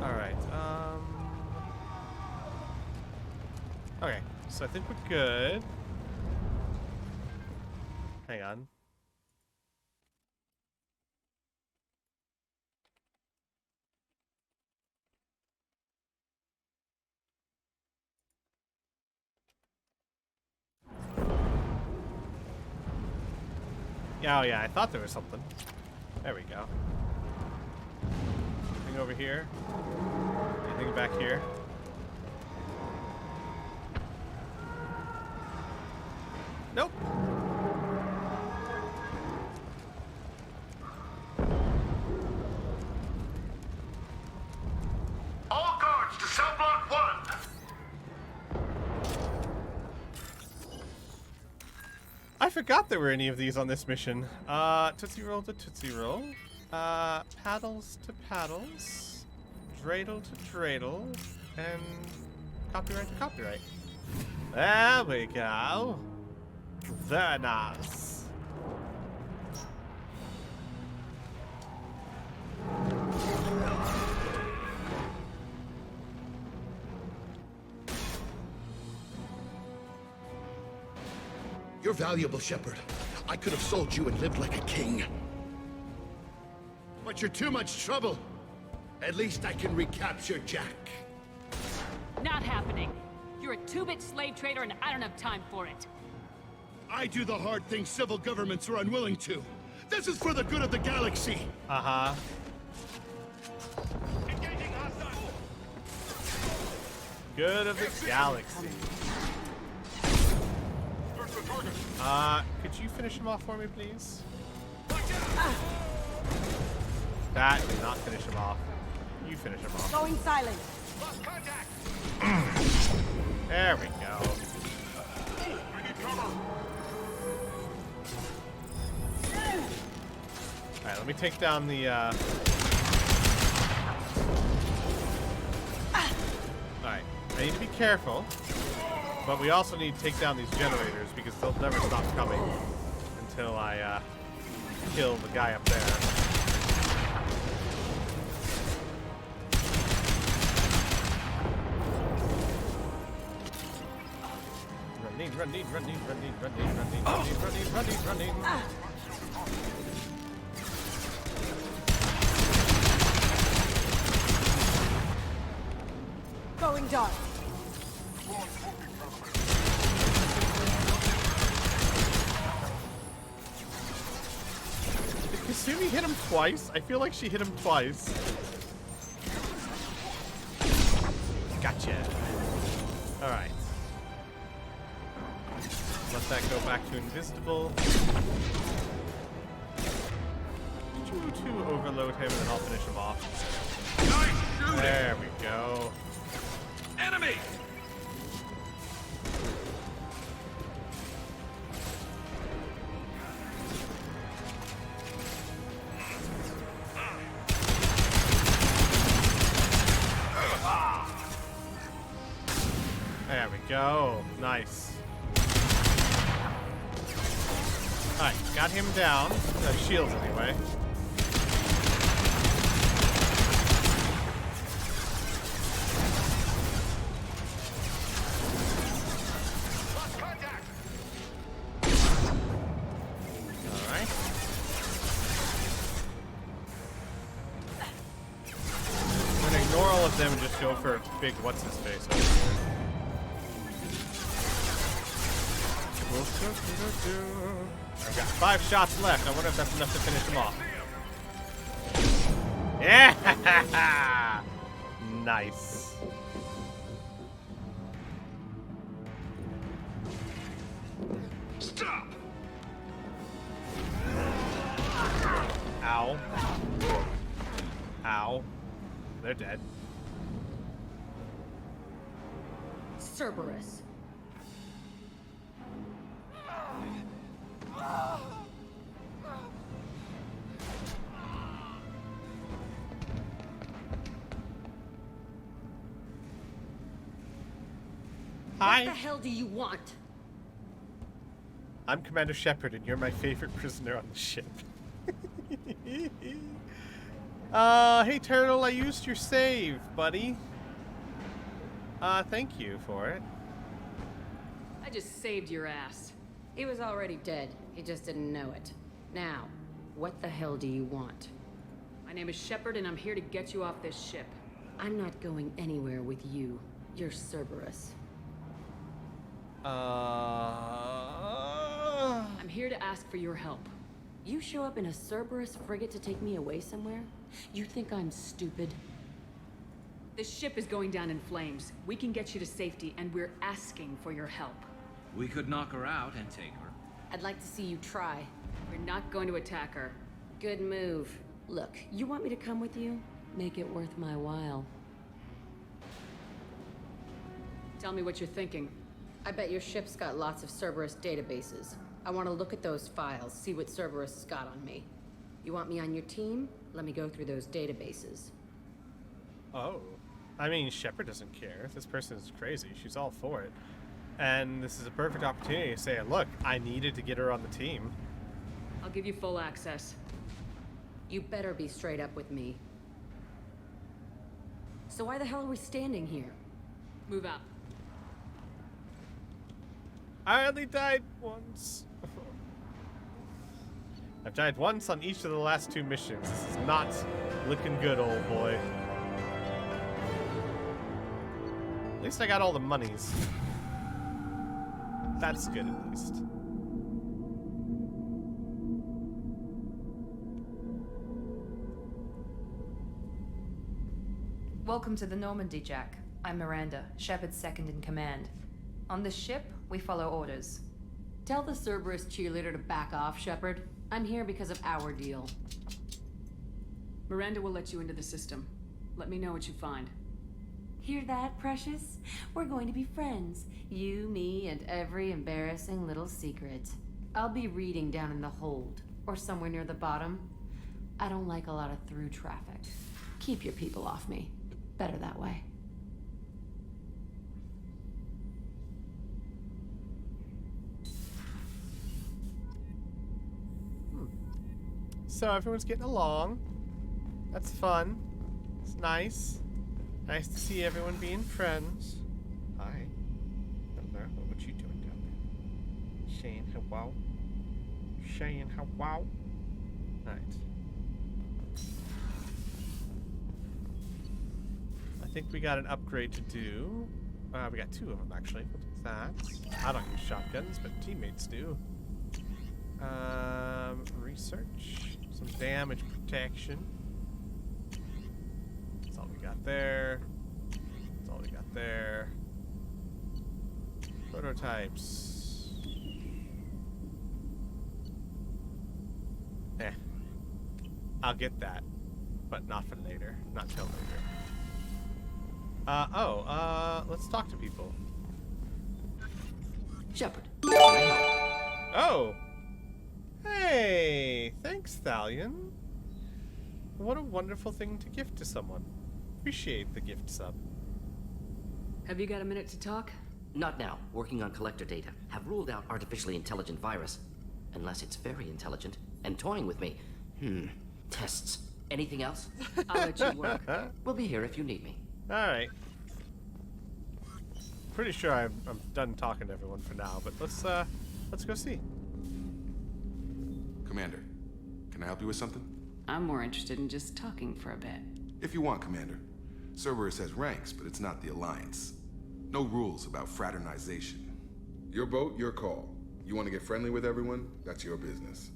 Alright, okay, so I think we're good. Hang on. Yeah, oh yeah, I thought there was something. There we go. Anything over here? Anything back here? Nope. All guards to cell block 1. I forgot there were any of these on this mission. Tootsie roll to Tootsie roll. Paddles to paddles. Dreidel to dreidel. And copyright to copyright. There we go. Very nice. You're valuable, Shepard. I could have sold you and lived like a king. But you're too much trouble. At least I can recapture Jack. Not happening. You're a two-bit slave trader and I don't have time for it. I do the hard things civil governments are unwilling to. This is for the good of the galaxy. Uh-huh. Good of the galaxy. Could you finish him off for me, please? That did not finish him off. You finish him off. Going silent. There we go. Alright, let me take down the, Alright, I need to be careful. But we also need to take down these generators because they'll never stop coming until I, kill the guy up there. Running. Going dark. Did Kasumi hit him twice? I feel like she hit him twice. Gotcha. Alright. Let that go back to invisible. To overload him and then I'll finish him off. Nice shooting! There we go. Enemy! There we go. Nice. Alright, got him down. Shields anyway. Alright. I'm gonna ignore all of them and just go for big what's-his-face over here. I've got 5 shots left. I wonder if that's enough to finish him off. Yeah! Nice. Stop! Ow. Ow. They're dead. Cerberus. Hi. What the hell do you want? I'm Commander Shepard, and you're my favorite prisoner on the ship. Hey Turtle, I used your save, buddy. Thank you for it. I just saved your ass. He was already dead. He just didn't know it. Now, what the hell do you want? My name is Shepard, and I'm here to get you off this ship. I'm not going anywhere with you. You're Cerberus. I'm here to ask for your help. You show up in a Cerberus frigate to take me away somewhere? You think I'm stupid? This ship is going down in flames. We can get you to safety, and we're asking for your help. We could knock her out and take her. I'd like to see you try. We're not going to attack her. Good move. Look, you want me to come with you? Make it worth my while. Tell me what you're thinking. I bet your ship's got lots of Cerberus databases. I want to look at those files, see what Cerberus has got on me. You want me on your team? Let me go through those databases. Oh. I mean, Shepard doesn't care. If this person is crazy, she's all for it. And this is a perfect opportunity to say, look, I needed to get her on the team. I'll give you full access. You better be straight up with me. So why the hell are we standing here? Move out. I only died once. I've died once on each of the last 2 missions. This is not looking good, old boy. At least I got all the monies. That's good, at least. Welcome to the Normandy, Jack. I'm Miranda, Shepard's second in command. On this ship, we follow orders. Tell the Cerberus cheerleader to back off, Shepard. I'm here because of our deal. Miranda will let you into the system. Let me know what you find. Hear that, Precious? We're going to be friends. You, me, and every embarrassing little secret. I'll be reading down in the hold, or somewhere near the bottom. I don't like a lot of through traffic. Keep your people off me. Better that way. So everyone's getting along. That's fun. It's nice. Nice to see everyone being friends. Hi. Hello. What you doing down there? Saying hello. Saying hello. Alright. I think we got an upgrade to do. We got 2 of them, actually. What is that? I don't use shotguns, but teammates do. Research. Some damage protection. That's all we got there. That's all we got there. Prototypes. Eh. I'll get that. But not for later. Not till later. Let's talk to people. Shepard. Oh! Hey! Thanks, Thalion. What a wonderful thing to gift to someone. Appreciate the gift sub. Have you got a minute to talk? Not now. Working on collector data. Have ruled out artificially intelligent virus. Unless it's very intelligent. And toying with me. Tests. Anything else? I'll let you work. We'll be here if you need me. Alright. Pretty sure I'm done talking to everyone for now, but let's go see. Commander, can I help you with something? I'm more interested in just talking for a bit. If you want, Commander. Cerberus has ranks, but it's not the Alliance. No rules about fraternization. Your boat, your call. You want to get friendly with everyone? That's your business.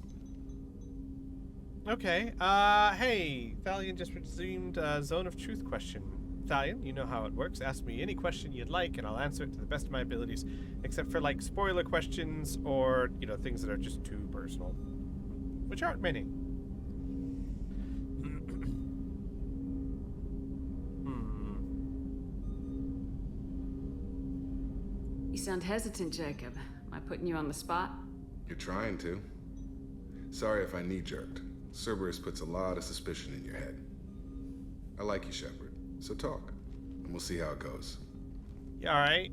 Okay, hey, Thalion just resumed Zone of Truth question. Thalion, you know how it works. Ask me any question you'd like, and I'll answer it to the best of my abilities, except for, like, spoiler questions or, you know, things that are just too personal. Which aren't many. You sound hesitant, Jacob. Am I putting you on the spot? You're trying to. Sorry if I knee-jerked. Cerberus puts a lot of suspicion in your head. I like you, Shepard. So talk, and we'll see how it goes. You alright?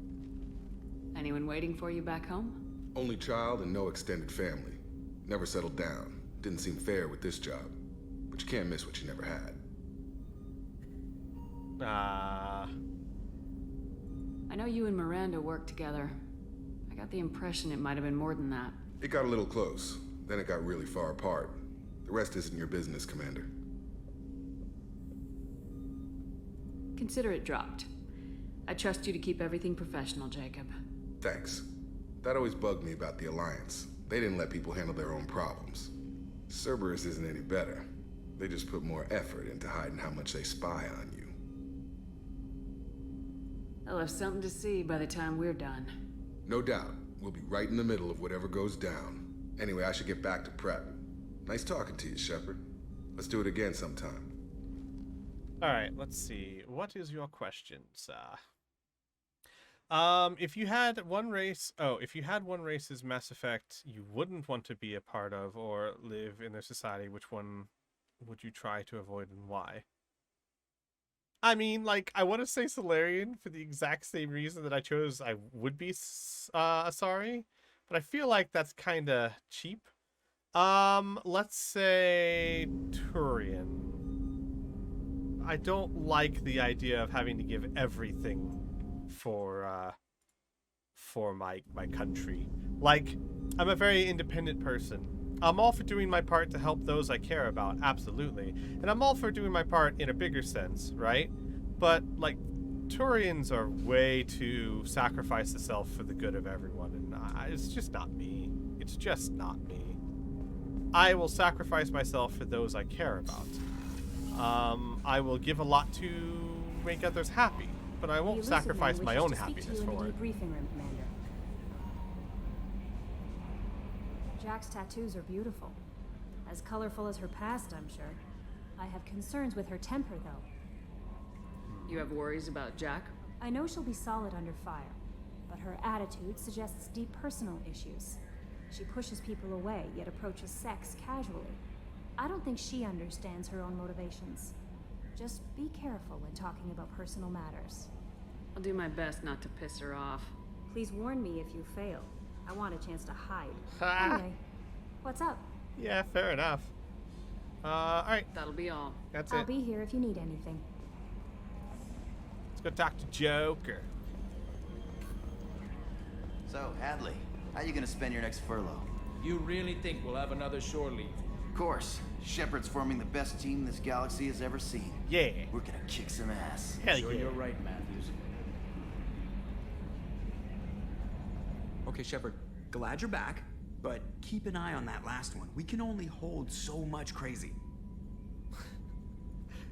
Anyone waiting for you back home? Only child and no extended family. Never settled down. Didn't seem fair with this job. But you can't miss what you never had. I know you and Miranda worked together. I got the impression it might have been more than that. It got a little close. Then it got really far apart. The rest isn't your business, Commander. Consider it dropped. I trust you to keep everything professional, Jacob. Thanks. That always bugged me about the Alliance. They didn't let people handle their own problems. Cerberus isn't any better. They just put more effort into hiding how much they spy on you. They'll have something to see by the time we're done. No doubt. We'll be right in the middle of whatever goes down. Anyway, I should get back to prep. Nice talking to you, Shepard. Let's do it again sometime. Alright, let's see. What is your question, sir? If you had one race's Mass Effect you wouldn't want to be a part of or live in their society, which one would you try to avoid and why? I mean, like, I want to say Solarian for the exact same reason that I chose I would be Asari, but I feel like that's kind of cheap. Let's say Turian. I don't like the idea of having to give everything for my country. Like, I'm a very independent person. I'm all for doing my part to help those I care about, absolutely. And I'm all for doing my part in a bigger sense, right? But, like, Turians are way too sacrifice the self for the good of everyone, and it's just not me. It's just not me. I will sacrifice myself for those I care about. I will give a lot to make others happy, but I won't sacrifice my own happiness for it. Briefing room, Commander. Jack's tattoos are beautiful. As colorful as her past, I'm sure. I have concerns with her temper, though. You have worries about Jack? I know she'll be solid under fire, but her attitude suggests deep personal issues. She pushes people away, yet approaches sex casually. I don't think she understands her own motivations. Just be careful when talking about personal matters. I'll do my best not to piss her off. Please warn me if you fail. I want a chance to hide. Anyway, what's up? Yeah, fair enough. Alright. That'll be all. That's it. I'll be here if you need anything. Let's go talk to Joker. So, Hadley, how you gonna spend your next furlough? You really think we'll have another shore leave? Of course. Shepard's forming the best team this galaxy has ever seen. Yeah. We're gonna kick some ass. Hell sure yeah. You're right, Matthews. Okay, Shepard, glad you're back, but keep an eye on that last one. We can only hold so much crazy.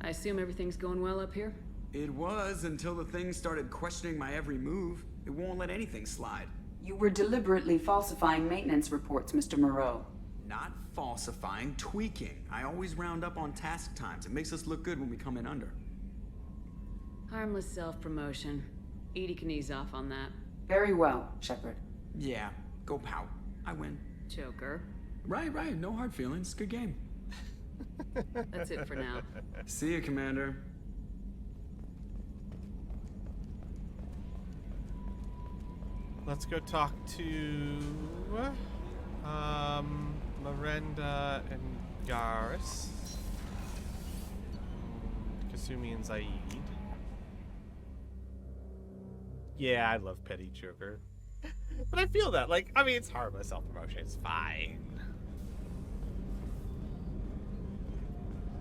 I assume everything's going well up here? It was until the thing started questioning my every move. It won't let anything slide. You were deliberately falsifying maintenance reports, Mr. Moreau. Not falsifying, tweaking. I always round up on task times. It makes us look good when we come in under. Harmless self-promotion. Edie can ease off on that. Very well, Shepard. Yeah, go pout. I win. Joker. Right. No hard feelings. Good game. That's it for now. See you, Commander. Let's go talk to Miranda and Garrus. Kasumi and Zaid. Yeah, I love Petty Joker. But I feel that, like, I mean, it's harmless self-promotion. It's fine.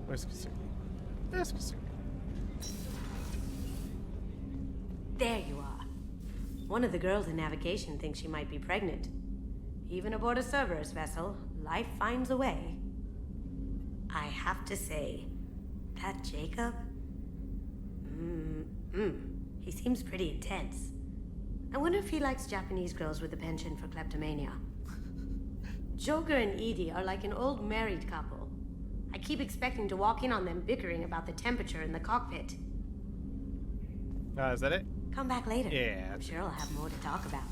Where's Kasumi? There's Kasumi. There you are. One of the girls in navigation thinks she might be pregnant. Even aboard a Cerberus vessel, life finds a way. I have to say, that Jacob? He seems pretty intense. I wonder if he likes Japanese girls with a penchant for kleptomania. Joker and Edie are like an old married couple. I keep expecting to walk in on them bickering about the temperature in the cockpit. Is that it? Come back later. Yeah. I'm sure I'll have more to talk about.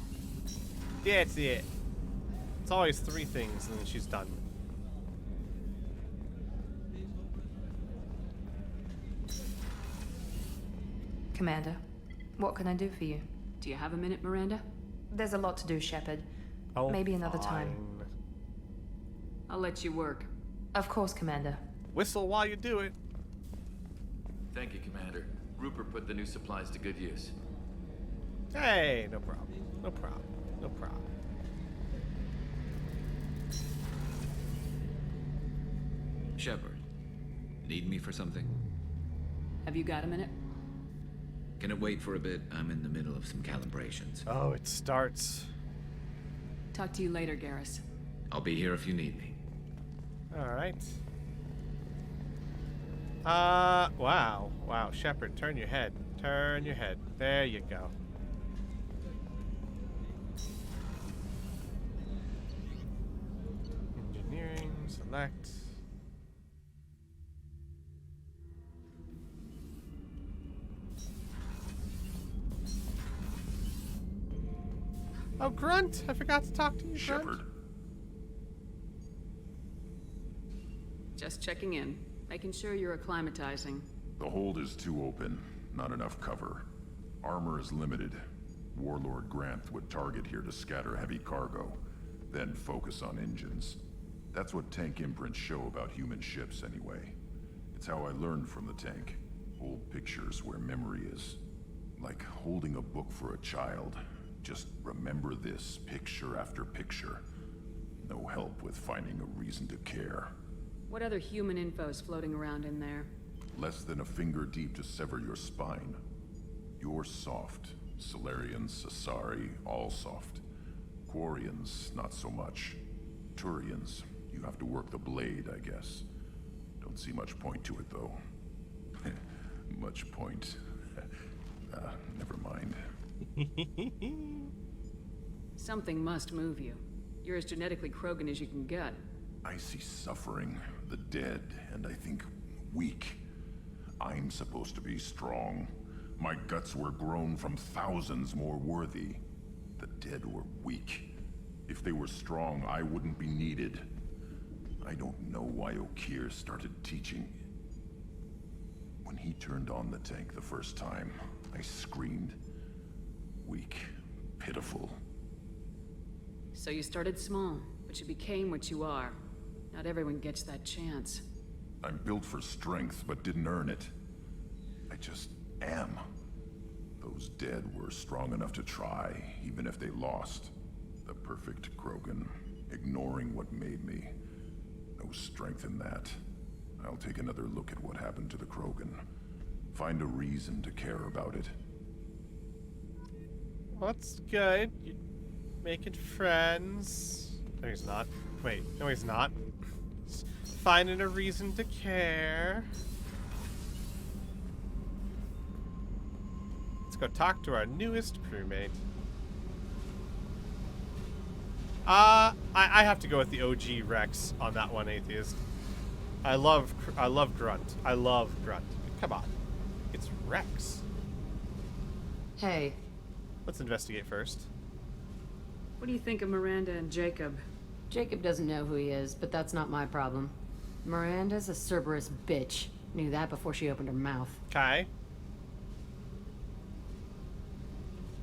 Yeah, it's it. It's always 3 things and then she's done. Commander, what can I do for you? Do you have a minute, Miranda? There's a lot to do, Shepard. Oh, maybe another time. I'll let you work. Of course, Commander. Whistle while you do it. Thank you, Commander. Rupert put the new supplies to good use. Hey, no problem. No problem. No problem. Shepard, need me for something? Have you got a minute? Can it wait for a bit? I'm in the middle of some calibrations. Oh, it starts. Talk to you later, Garrus. I'll be here if you need me. Alright. Wow. Wow, Shepard, turn your head. Turn your head. There you go. Engineering, select. Oh, Grunt! I forgot to talk to you, Grunt. Shepard. Just checking in. Making sure you're acclimatizing. The hold is too open. Not enough cover. Armor is limited. Warlord Grant would target here to scatter heavy cargo, then focus on engines. That's what tank imprints show about human ships anyway. It's how I learned from the tank. Old pictures where memory is. Like holding a book for a child. Just remember this, picture after picture. No help with finding a reason to care. What other human info's floating around in there? Less than a finger deep to sever your spine. You're soft. Solarians, Asari, all soft. Quarians, not so much. Turians, you have to work the blade, I guess. Don't see much point to it, though. Much point. Never mind. Something must move you. You're as genetically Krogan as you can get. I see suffering, the dead, and I think weak. I'm supposed to be strong. My guts were grown from thousands more worthy. The dead were weak. If they were strong, I wouldn't be needed. I don't know why Okeer started teaching. When he turned on the tank the first time, I screamed. Weak, pitiful. So you started small, but you became what you are. Not everyone gets that chance. I'm built for strength, but didn't earn it. I just am. Those dead were strong enough to try, even if they lost. The perfect Krogan, ignoring what made me. No strength in that. I'll take another look at what happened to the Krogan. Find a reason to care about it. Well, that's good. Making friends. No, he's not. Wait, no, he's not. He's finding a reason to care. Let's go talk to our newest crewmate. I have to go with the OG Rex on that one, Atheist. I love Grunt. I love Grunt. Come on. It's Rex. Hey. Let's investigate first. What do you think of Miranda and Jacob? Jacob doesn't know who he is, but that's not my problem. Miranda's a Cerberus bitch. Knew that before she opened her mouth. Kai?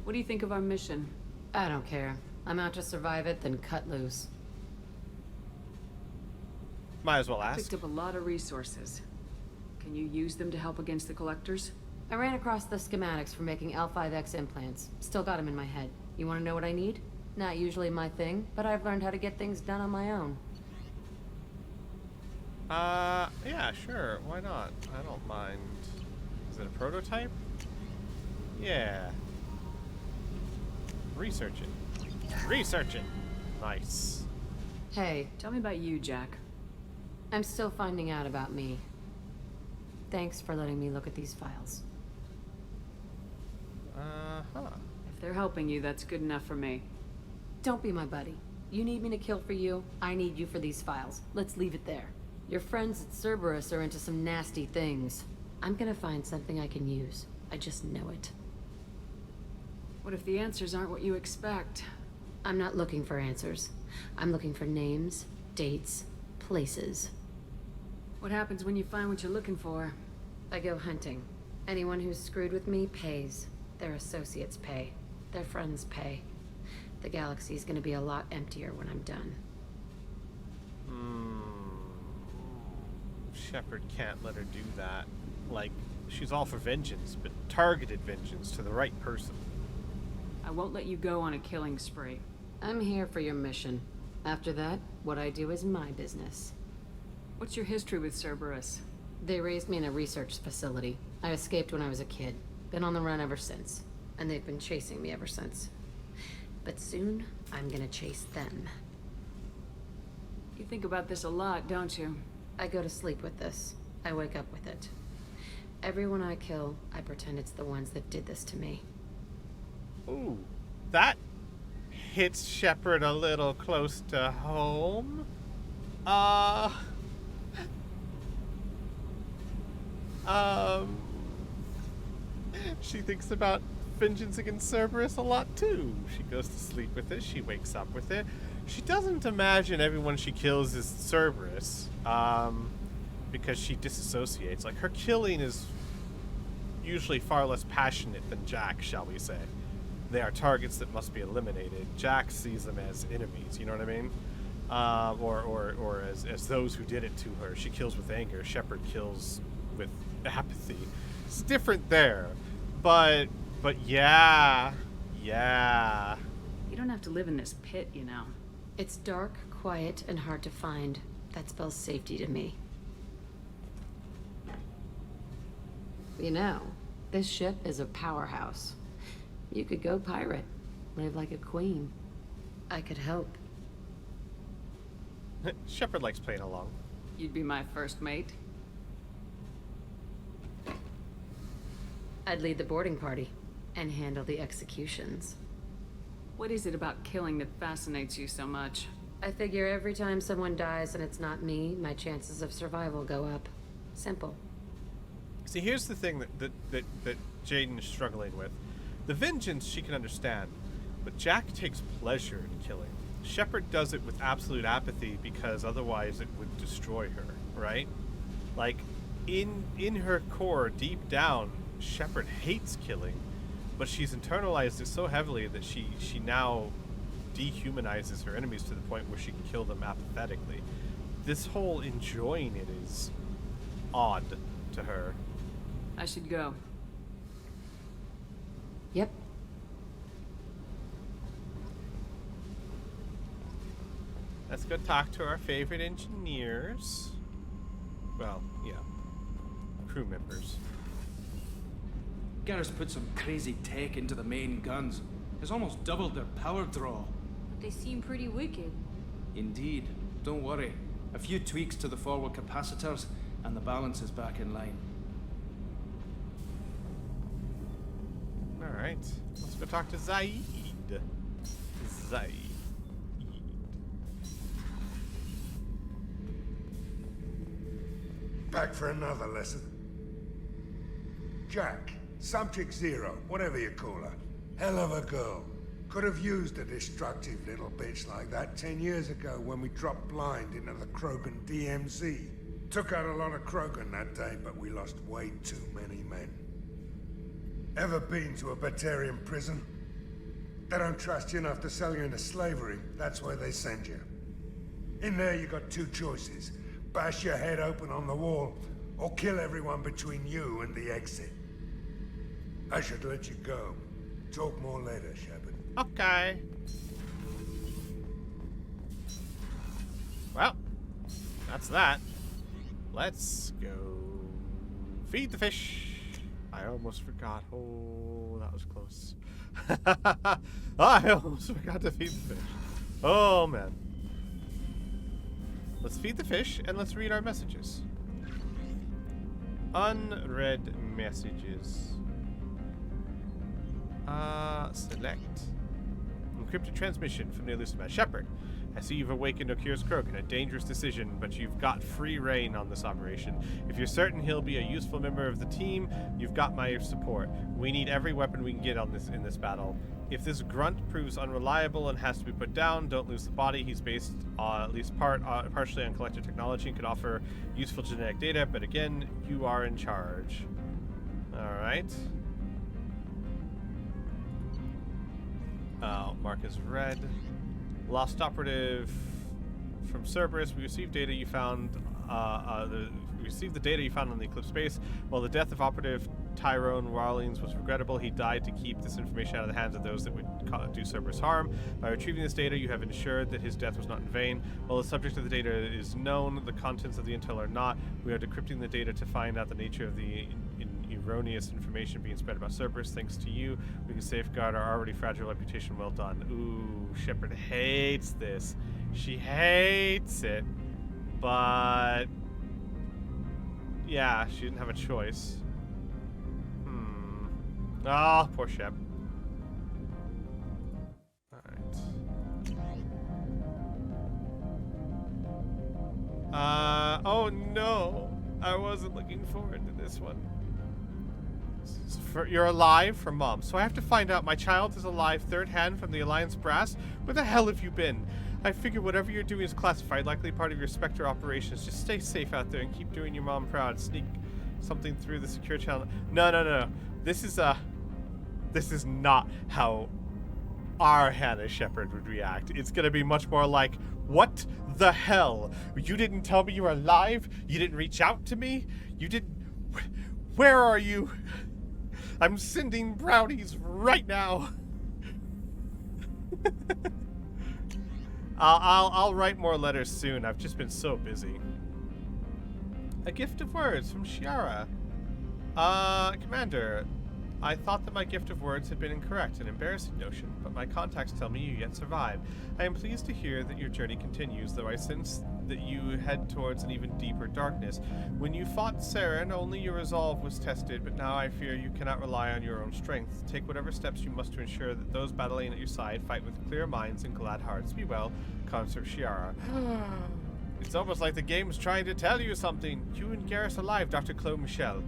What do you think of our mission? I don't care. I'm out to survive it, then cut loose. Might as well ask. Picked up a lot of resources. Can you use them to help against the collectors? I ran across the schematics for making L5X implants. Still got them in my head. You want to know what I need? Not usually my thing, but I've learned how to get things done on my own. Yeah, sure. Why not? I don't mind. Is it a prototype? Yeah. Researching. Researching. Nice. Hey, tell me about you, Jack. I'm still finding out about me. Thanks for letting me look at these files. If they're helping you, that's good enough for me. Don't be my buddy. You need me to kill for you, I need you for these files. Let's leave it there. Your friends at Cerberus are into some nasty things. I'm gonna find something I can use. I just know it. What if the answers aren't what you expect? I'm not looking for answers. I'm looking for names, dates, places. What happens when you find what you're looking for? I go hunting. Anyone who's screwed with me pays. Their associates pay. Their friends pay. The galaxy's gonna be a lot emptier when I'm done. Shepard can't let her do that. Like, she's all for vengeance, but targeted vengeance to the right person. I won't let you go on a killing spree. I'm here for your mission. After that, what I do is my business. What's your history with Cerberus? They raised me in a research facility. I escaped when I was a kid. Been on the run ever since. And they've been chasing me ever since. But soon, I'm gonna chase them. You think about this a lot, don't you? I go to sleep with this. I wake up with it. Everyone I kill, I pretend it's the ones that did this to me. Ooh, that hits Shepard a little close to home. She thinks about vengeance against Cerberus a lot too. She goes to sleep with it, she wakes up with it. She doesn't imagine everyone she kills is Cerberus, because she disassociates. Like, her killing is usually far less passionate than Jack, shall we say. They are targets that must be eliminated. Jack sees them as enemies, you know what I mean? Or as those who did it to her. She kills with anger. Shepard kills with apathy. It's different there. But yeah. You don't have to live in this pit, you know. It's dark, quiet, and hard to find. That spells safety to me. You know, this ship is a powerhouse. You could go pirate, live like a queen. I could help. Shepard likes playing along. You'd be my first mate. I'd lead the boarding party and handle the executions. What is it about killing that fascinates you so much? I figure every time someone dies and it's not me, my chances of survival go up. Simple. See, here's the thing that Jaden is struggling with. The vengeance she can understand, but Jack takes pleasure in killing. Shepard does it with absolute apathy because otherwise it would destroy her, right? Like, in her core, deep down, Shepard hates killing, but she's internalized it so heavily that she now dehumanizes her enemies to the point where she can kill them apathetically. This whole enjoying it is odd to her. I should go. Yep. Let's go talk to our favorite engineers. Well, yeah. Crew members. Garrus put some crazy tech into the main guns. It's almost doubled their power draw. but they seem pretty wicked. Indeed. Don't worry. A few tweaks to the forward capacitors, and the balance is back in line. Alright, let's go talk to Zaid. Zaid. Back for another lesson. Jack, Subject Zero, whatever you call her. Hell of a girl. Could have used a destructive little bitch like that 10 years ago when we dropped blind into the Krogan DMZ. Took out a lot of Krogan that day, but we lost way too many men. Ever been to a Batarian prison? They don't trust you enough to sell you into slavery. That's where they send you. In there you got two choices. Bash your head open on the wall, or kill everyone between you and the exit. I should let you go. Talk more later, Shepard. Okay. Well, that's that. Let's go feed the fish. I almost forgot. Oh, that was close. I almost forgot to feed the fish. Oh, man. Let's feed the fish and let's read our messages. Unread messages. Select. Encrypted transmission from the elusive man. Shepard, I see you've awakened Okir's Krogan. A dangerous decision, but you've got free reign on this operation. If you're certain he'll be a useful member of the team, you've got my support. We need every weapon we can get on in this battle. If this grunt proves unreliable and has to be put down, don't lose the body. He's based at least partially on collected technology and could offer useful genetic data, but again, you are in charge. Alright. Mark is red. Lost operative from Cerberus. We received data you found. We received the data you found on the Eclipse base. While the death of operative Tyrone Rawlings was regrettable, he died to keep this information out of the hands of those that would do Cerberus harm. By retrieving this data, you have ensured that his death was not in vain. While the subject of the data is known, the contents of the intel are not. We are decrypting the data to find out the nature of the erroneous information being spread about Cerberus. Thanks to you, we can safeguard our already fragile reputation. Well done. Ooh, Shepard hates this. She hates it. But yeah, she didn't have a choice. Oh, poor Shep. Alright. Oh no. I wasn't looking forward to this one. You're alive from Mom, so I have to find out my child is alive third hand from the Alliance brass? Where the hell have you been? I figure whatever you're doing is classified, likely part of your Spectre operations. Just stay safe out there and keep doing your mom proud. Sneak something through the secure channel. No. This is not how our Hannah Shepard would react. It's gonna be much more like, what the hell? You didn't tell me you were alive? You didn't reach out to me? You didn't... Where are you? I'm sending brownies right now. I'll write more letters soon. I've just been so busy. A gift of words from Shiara. Commander, I thought that my gift of words had been incorrect, an embarrassing notion, but my contacts tell me you yet survive. I am pleased to hear that your journey continues, though I sense that you head towards an even deeper darkness. When you fought Saren, only your resolve was tested, but now I fear you cannot rely on your own strength. Take whatever steps you must to ensure that those battling at your side fight with clear minds and glad hearts. Be well, Consort Shiara. It's almost like the game is trying to tell you something. You and Garrus alive, Dr. Chloe Michelle.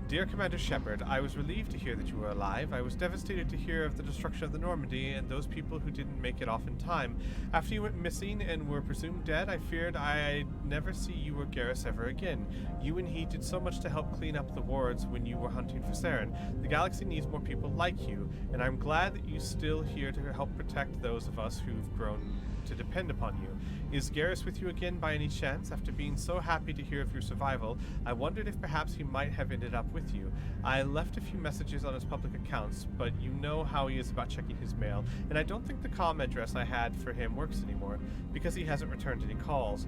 Dear Commander Shepard, I was relieved to hear that you were alive. I was devastated to hear of the destruction of the Normandy and those people who didn't make it off in time. After you went missing and were presumed dead, I feared I'd never see you or Garrus ever again. You and he did so much to help clean up the wards when you were hunting for Saren. The galaxy needs more people like you, and I'm glad that you're still here to help protect those of us who've grown to depend upon you. Is Garrus with you again by any chance? After being so happy to hear of your survival, I wondered if perhaps he might have ended up with you. I left a few messages on his public accounts, but you know how he is about checking his mail, and I don't think the comm address I had for him works anymore, because he hasn't returned any calls.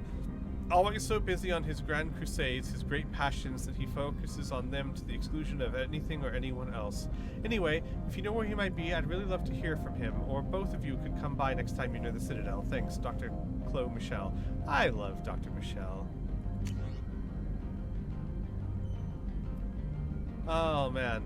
Always so busy on his grand crusades, his great passions, that he focuses on them to the exclusion of anything or anyone else. Anyway, if you know where he might be, I'd really love to hear from him, or both of you could come by next time you're near the Citadel. Thanks, Dr. Chloe Michelle. I love Dr. Michelle. Oh, man.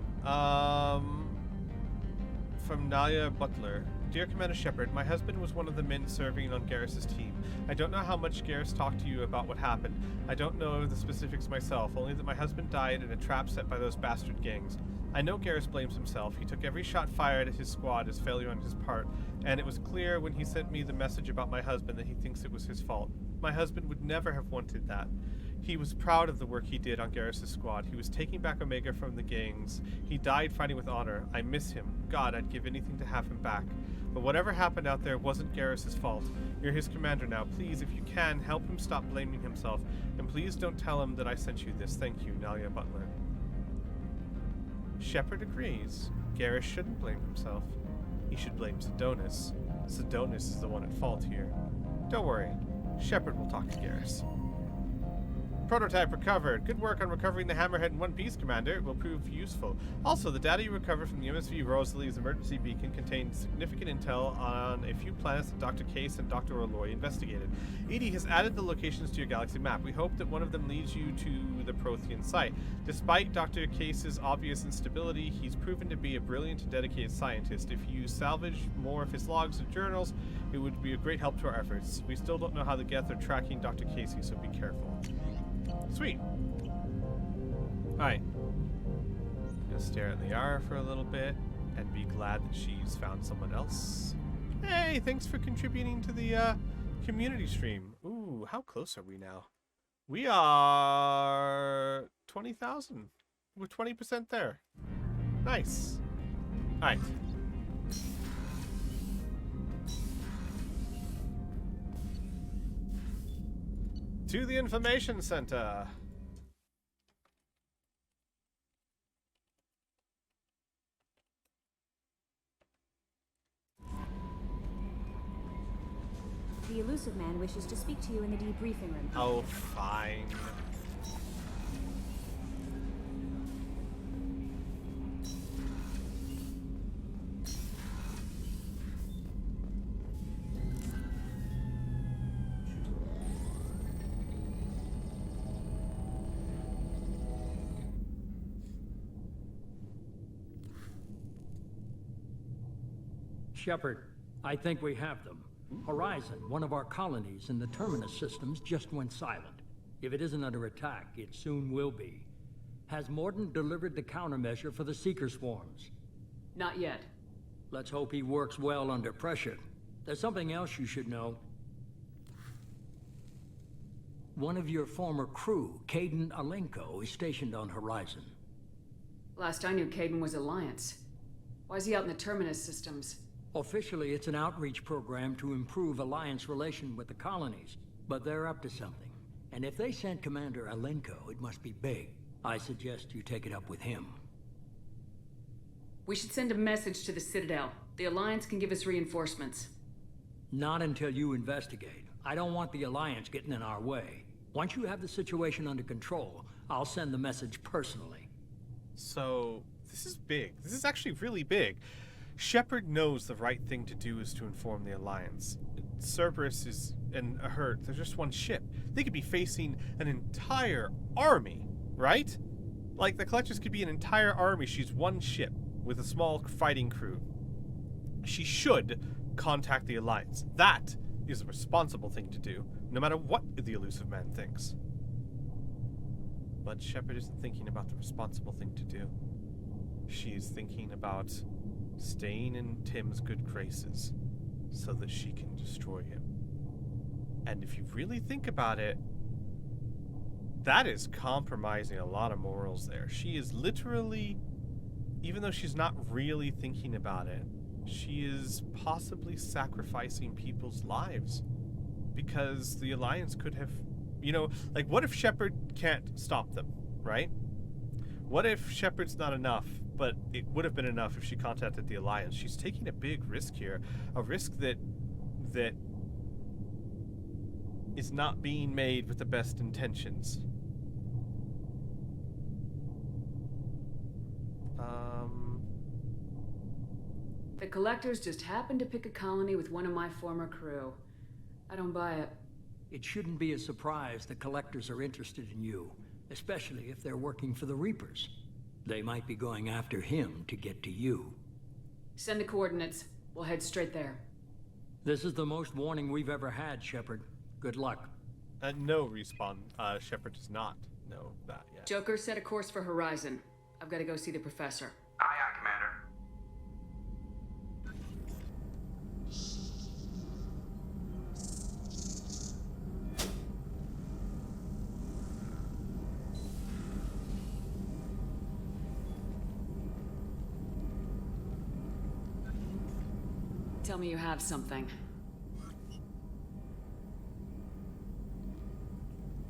From Nalia Butler. Dear Commander Shepard, my husband was one of the men serving on Garrus's team. I don't know how much Garrus talked to you about what happened. I don't know the specifics myself, only that my husband died in a trap set by those bastard gangs. I know Garrus blames himself. He took every shot fired at his squad as failure on his part, and it was clear when he sent me the message about my husband that he thinks it was his fault. My husband would never have wanted that. He was proud of the work he did on Garrus's squad. He was taking back Omega from the gangs. He died fighting with honor. I miss him. God, I'd give anything to have him back. But whatever happened out there wasn't Garrus's fault. You're his commander now. Please, if you can, help him stop blaming himself. And please don't tell him that I sent you this. Thank you, Nalia Butler. Shepard agrees. Garrus shouldn't blame himself. He should blame Sidonis. Sidonis is the one at fault here. Don't worry. Shepard will talk to Garrus. Prototype recovered. Good work on recovering the Hammerhead in one piece, Commander. It will prove useful. Also, the data you recovered from the MSV Rosalie's emergency beacon contained significant intel on a few planets that Dr. Case and Dr. Oloy investigated. EDI has added the locations to your galaxy map. We hope that one of them leads you to the Prothean site. Despite Dr. Case's obvious instability, he's proven to be a brilliant and dedicated scientist. If you salvage more of his logs and journals, it would be a great help to our efforts. We still don't know how the Geth are tracking Dr. Casey, so be careful. Sweet. Alright. Gonna stare at Liara for a little bit and be glad that she's found someone else. Hey, thanks for contributing to the community stream. Ooh, how close are we now? We are 20,000. We're 20% there. Nice. Alright. To the information center. The elusive man wishes to speak to you in the debriefing room. Oh, fine. Shepard, I think we have them. Horizon, one of our colonies in the Terminus systems, just went silent. If it isn't under attack, it soon will be. Has Mordin delivered the countermeasure for the Seeker swarms? Not yet. Let's hope he works well under pressure. There's something else you should know. One of your former crew, Caden Alenko, is stationed on Horizon. Last I knew, Caden was Alliance. Why is he out in the Terminus systems? Officially, it's an outreach program to improve Alliance relation with the colonies, but they're up to something. And if they sent Commander Alenko, it must be big. I suggest you take it up with him. We should send a message to the Citadel. The Alliance can give us reinforcements. Not until you investigate. I don't want the Alliance getting in our way. Once you have the situation under control, I'll send the message personally. So, this is big. This is actually really big. Shepard knows the right thing to do is to inform the Alliance. Cerberus is and Ahurt, they're just one ship. They could be facing an entire army, right? Like, the Collectors could be an entire army. She's one ship with a small fighting crew. She should contact the Alliance. That is a responsible thing to do, no matter what the elusive man thinks. But Shepard isn't thinking about the responsible thing to do. She's thinking about staying in Tim's good graces so that she can destroy him. And if you really think about it, that is compromising a lot of morals there. She is literally, even though she's not really thinking about it, she is possibly sacrificing people's lives because the Alliance could have, you know, like, what if Shepard can't stop them, right? What if Shepard's not enough, but it would have been enough if she contacted the Alliance? She's taking a big risk here, a risk that is not being made with the best intentions. The Collectors just happened to pick a colony with one of my former crew. I don't buy it. It shouldn't be a surprise the Collectors are interested in you, especially if they're working for the Reapers. They might be going after him to get to you. Send the coordinates. We'll head straight there. This is the most warning we've ever had, Shepard. Good luck. No, Respawn. Shepard does not know that yet. Joker, set a course for Horizon. I've got to go see the professor. Aye, aye, Commander. Tell me you have something.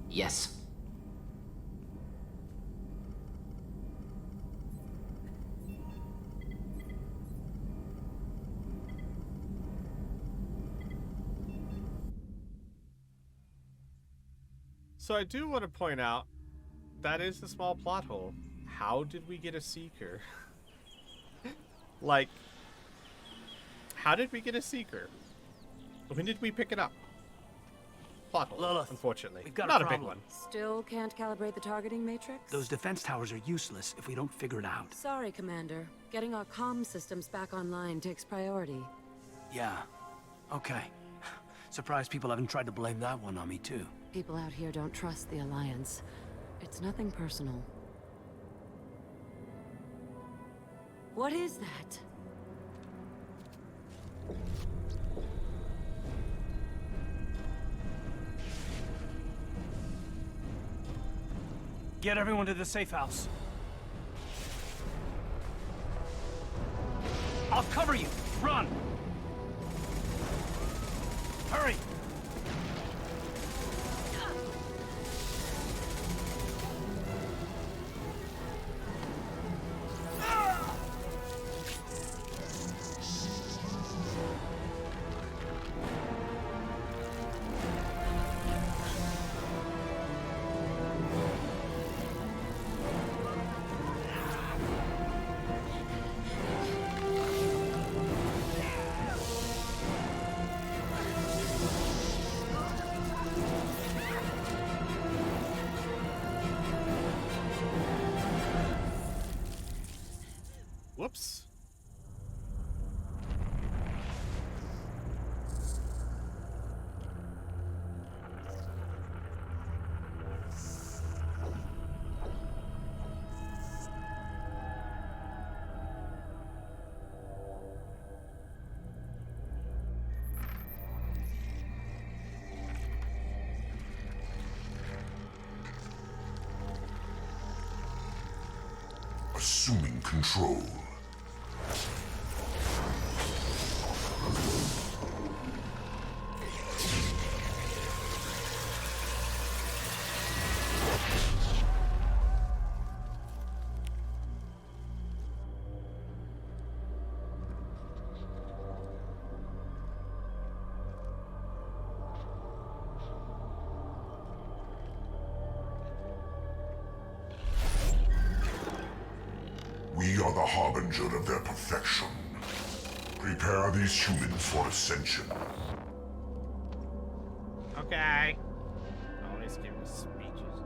Yes. So I do want to point out, that is a small plot hole. How did we get a Seeker? Like, how did we get a Seeker? When did we pick it up? Plot hole, Lilith, unfortunately. we've got Not a a big problem. one. Still can't calibrate the targeting matrix? Those defense towers are useless if we don't figure it out. Sorry, Commander. Getting our comm systems back online takes priority. Yeah. Okay. Surprised people haven't tried to blame that one on me, too. People out here don't trust the Alliance. It's nothing personal. What is that? Get everyone to the safe house. I'll cover you. Run! Hurry! Whoops. Assuming control. We are the harbinger of their perfection. Prepare these humans for ascension. Okay. Always give us speeches.